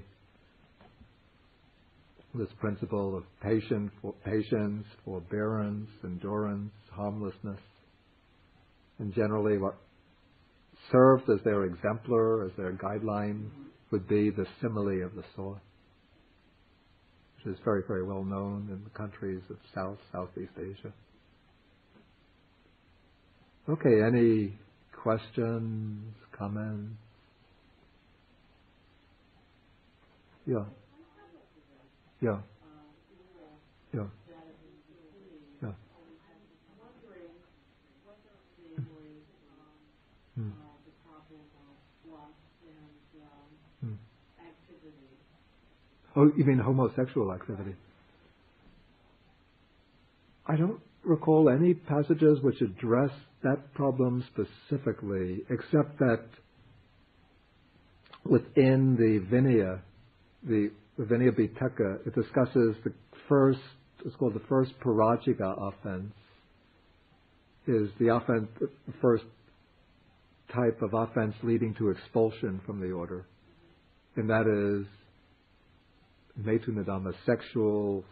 this principle of patience, forbearance, endurance, harmlessness, and generally what served as their exemplar, as their guideline, would be the simile of the sword, which is very, very well known in the countries of Southeast Asia. Okay, any questions, comments? Yeah. Yeah. Yeah. Yeah. Oh, you mean homosexual activity? I don't recall any passages which address that problem specifically, except that within the Vinaya, the Vinaya Pitaka, it discusses it's called the first Parajika offense, is the offense, the first type of offense leading to expulsion from the order. And that is Metunadhamma, sexual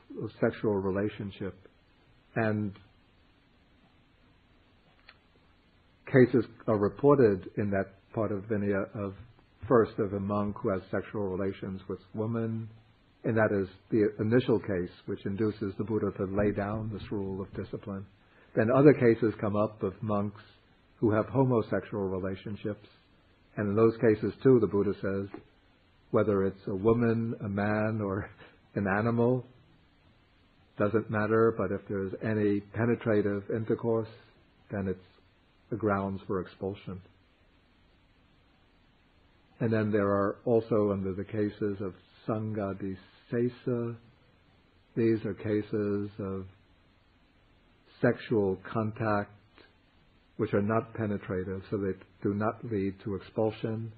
relationship. And cases are reported in that part of Vinaya of a monk who has sexual relations with women, and that is the initial case which induces the Buddha to lay down this rule of discipline. Then other cases come up of monks who have homosexual relationships, and in those cases too, the Buddha says, whether it's a woman, a man, or an animal, doesn't matter, but if there's any penetrative intercourse, then it's the grounds for expulsion. And then there are also, under the cases of Sanghadisesa, these are cases of sexual contact which are not penetrative, so they do not lead to expulsion.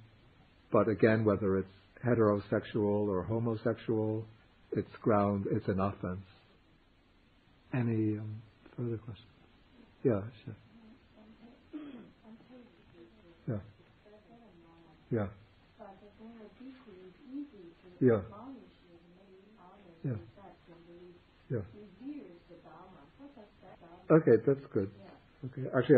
But again, whether it's heterosexual or homosexual, it's an offense. Any further questions? Yeah, sure. Yeah. Yeah. Yeah. Yeah. Yeah. Okay, that's good. Okay. Actually,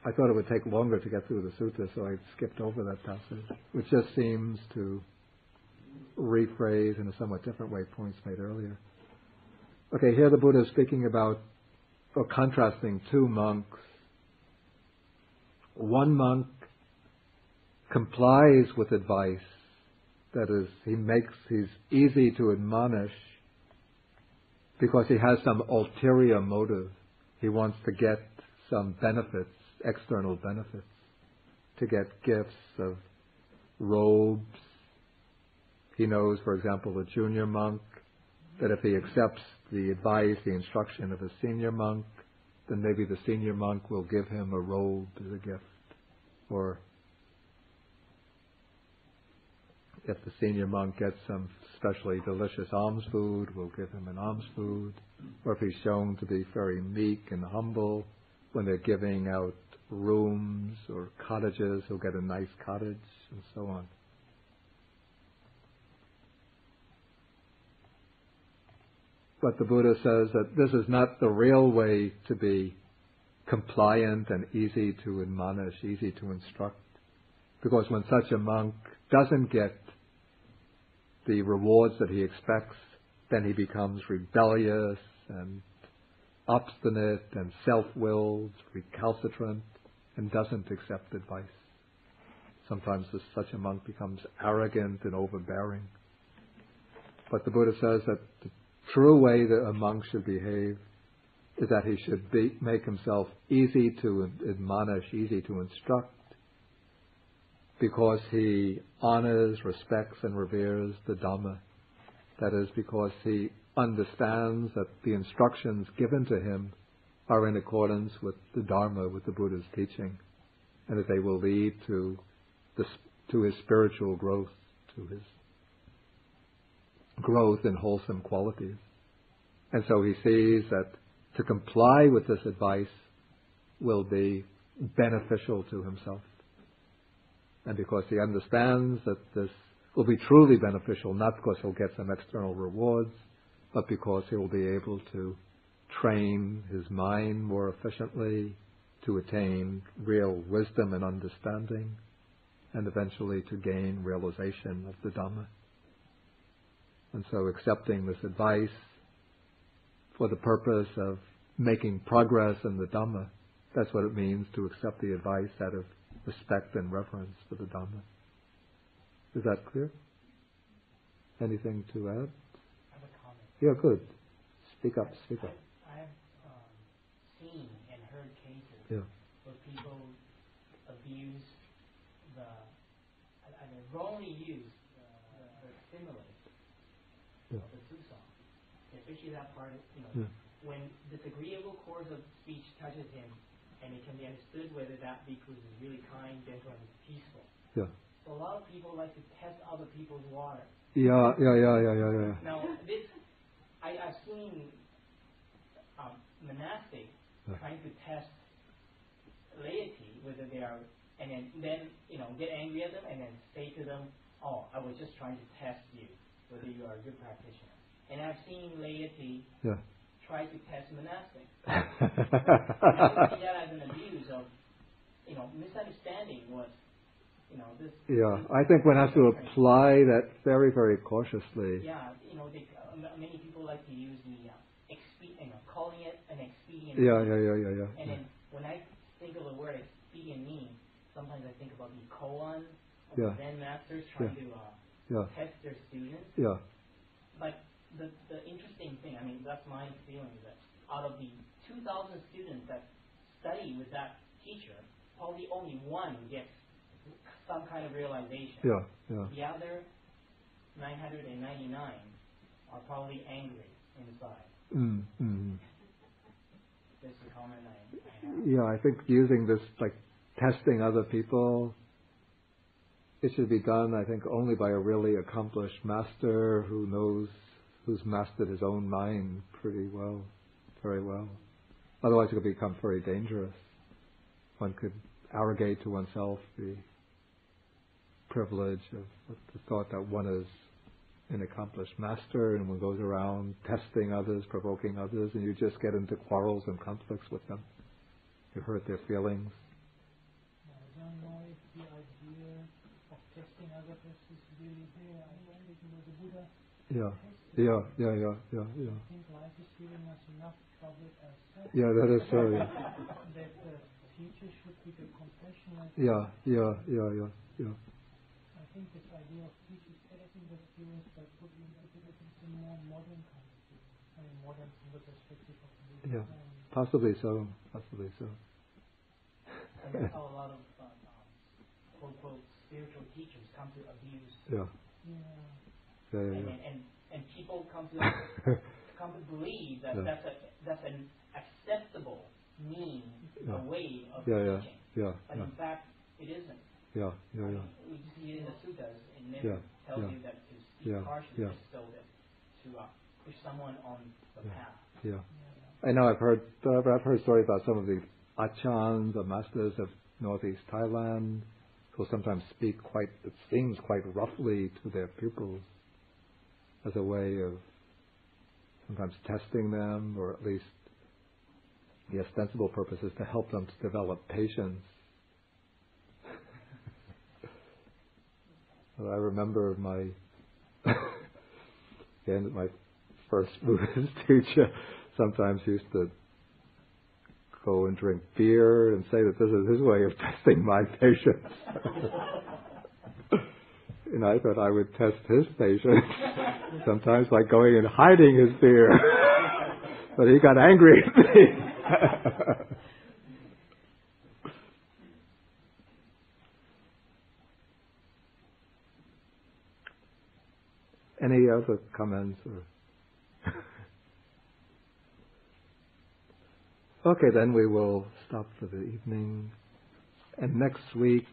I thought it would take longer to get through the sutta, so I skipped over that passage, which just seems to rephrase in a somewhat different way points made earlier. Okay, here the Buddha is speaking about, or contrasting two monks. One monk complies with advice, that is, he's easy to admonish because he has some ulterior motive. He wants to get some benefits, external benefits, to get gifts of robes. He knows, for example, a junior monk, that if he accepts the advice, the instruction of a senior monk, then maybe the senior monk will give him a robe as a gift. Or if the senior monk gets some especially delicious alms food, we'll give him an alms food. Or if he's shown to be very meek and humble, when they're giving out rooms or cottages, he'll get a nice cottage, and so on. But the Buddha says that this is not the real way to be compliant and easy to admonish, easy to instruct. Because when such a monk doesn't get the rewards that he expects, then he becomes rebellious and obstinate and self-willed, recalcitrant, and doesn't accept advice. Sometimes such a monk becomes arrogant and overbearing. But the Buddha says that the true way that a monk should behave is that he should make himself easy to admonish, easy to instruct, because he honors, respects, and reveres the Dhamma. That is, because he understands that the instructions given to him are in accordance with the Dharma, with the Buddha's teaching, and that they will lead to his spiritual growth, to his growth in wholesome qualities. And so he sees that to comply with this advice will be beneficial to himself. And because he understands that this will be truly beneficial, not because he'll get some external rewards, but because he will be able to train his mind more efficiently, to attain real wisdom and understanding, and eventually to gain realization of the Dhamma. And so accepting this advice for the purpose of making progress in the Dhamma, that's what it means to accept the advice out of respect and reverence for the Dhamma. Is that clear? Anything to add? I have a comment. Yeah, good. Speak up. I've seen and heard cases where people abuse wrongly use the stimulus of the Susong, especially that part, when disagreeable course of speech touches him, and it can be understood whether that bhikkhu is really kind, gentle, and peaceful. Yeah. So a lot of people like to test other people's water. Yeah. Now, I've seen monastics trying to test laity, whether they are, and then get angry at them and then say to them, "Oh, I was just trying to test you, whether you are a good practitioner." And I've seen laity try to test monastics. I would see that as an abuse of, misunderstanding what, this. Yeah, I think one has to apply that very, very cautiously. Yeah, many people like to use the calling it an expedient. Yeah. And then when I think of the word expedient means, sometimes I think about the koan of the Zen masters trying to test their students. Yeah. But the interesting thing, that's my feeling, is that out of the 2,000 students that study with that teacher, probably only one gets some kind of realization. Yeah. The other 999 are probably angry inside. That's the comment I have. Yeah, I think using this, like testing other people, it should be done, I think, only by a really accomplished master who's mastered his own mind pretty well, very well. Otherwise it could become very dangerous. One could arrogate to oneself the privilege of the thought that one is an accomplished master, and one goes around testing others, provoking others, and you just get into quarrels and conflicts with them. You hurt their feelings. I don't know if the idea of testing others is really there. I don't think the Buddha. Yeah. I think life is giving us enough trouble as such. Yeah, that is so. Yeah. That the teacher should be the compassionate. Yeah. I think this idea of teachers testing the students by putting into more modern kind of thing. Modern from the perspective of the Buddha. Yeah. Possibly so. And that's how a lot of quote spiritual teachers come to abuse. Yeah. And people come to believe that that's an acceptable means, a way of teaching. But in fact, it isn't. We see it in the suttas, and never tells you that to speak harshly is so that to push someone on the path. Yeah. I know I've heard stories about some of the achans, the masters of northeast Thailand, who sometimes speak it seems quite roughly to their pupils as a way of sometimes testing them, or at least the ostensible purpose is to help them to develop patience. I remember my first Buddhist teacher sometimes used to go and drink beer and say that this is his way of testing my patience. and I thought I would test his patience. Sometimes like going and hiding his fear. But he got angry at me. Any other comments? Okay, then we will stop for the evening. And next week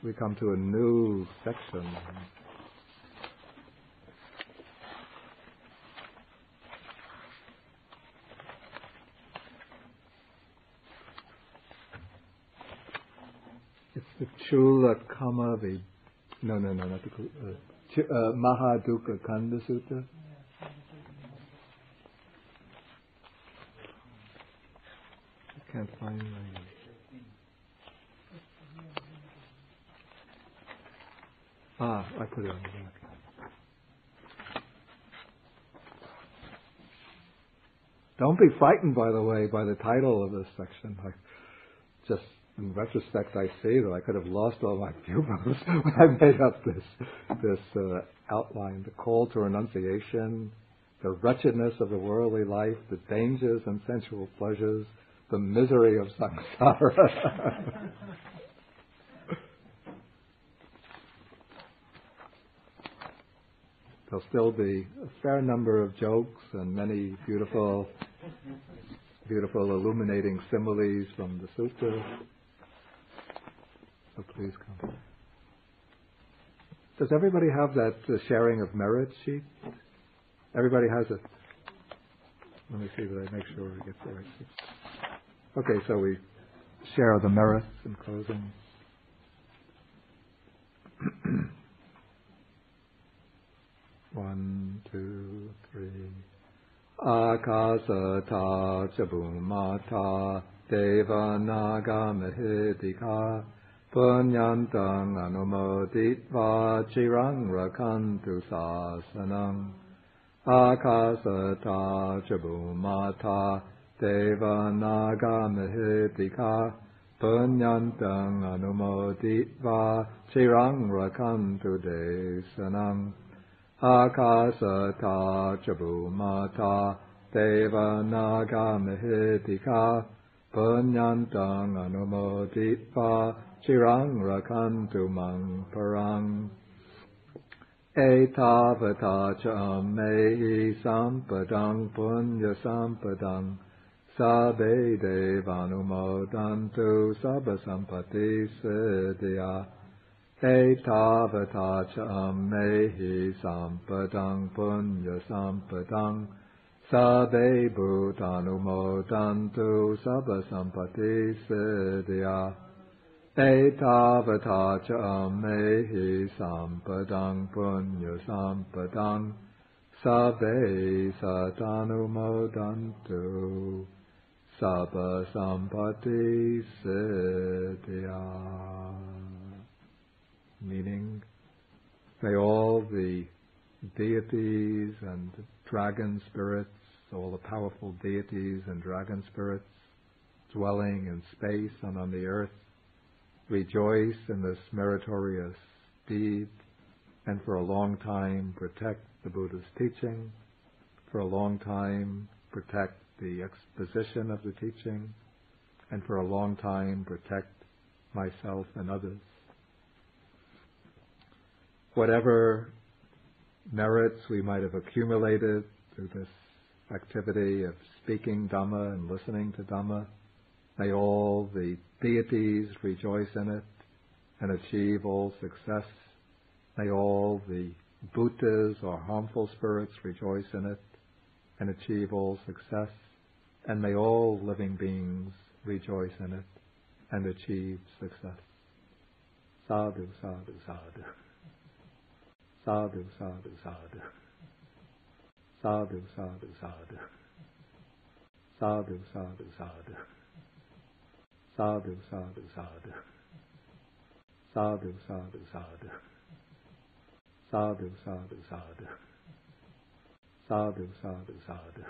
we come to a new section. It's the Chula Kama, not the Mahadukkha Kanda Sutta. I can't find my... I put it on the back. Don't be frightened, by the way, by the title of this section. Just in retrospect, I see that I could have lost all my pupils when I made up this outline. The call to renunciation, the wretchedness of the worldly life, the dangers and sensual pleasures, the misery of samsara. There'll still be a fair number of jokes and many beautiful illuminating similes from the sutta. So please come. Does everybody have that sharing of merit sheet? Everybody has it. Let me see that I make sure we get the right sheet. Okay, so we share the merits in closing. 1, 2, 3. Akasata chabumata devanaga mahedika punyantang anumoditva chirang rakantu sasanam. Akasata chabumata devanaga mahedika punyantang anumoditva chirang rakantu desanam. Akasata chabumata devanaga mahedika punyantang anumoditva chirang rakantu mang parang. Etavata cha mehi sampadang punya sampadang sabbe devanumodantu sabba sampati siddhya. Etavata cha mehi sampadang punya sampadang sabbe bhutanumodantu sabba sampati siddhya. Etavata cha mehi sampadang punya sampadang sabbe satanumodantu sabba sampati siddhya. Meaning, may all the deities and dragon spirits, all the powerful deities and dragon spirits dwelling in space and on the earth, rejoice in this meritorious deed and for a long time protect the Buddha's teaching, for a long time protect the exposition of the teaching, and for a long time protect myself and others. Whatever merits we might have accumulated through this activity of speaking Dhamma and listening to Dhamma, may all the deities rejoice in it and achieve all success. May all the bhutas or harmful spirits rejoice in it and achieve all success. And may all living beings rejoice in it and achieve success. Sadhu, sadhu, sadhu. Sadhu, sadhu, sadhu. Sadhu, sadhu, sadhu. Sadhu, sadhu, sadhu. Sadhu, sadhu, sadhu. Sadhu, sadhu, sadhu. Sadhu, sadhu, sadhu. Sadhu, sadhu, sadhu.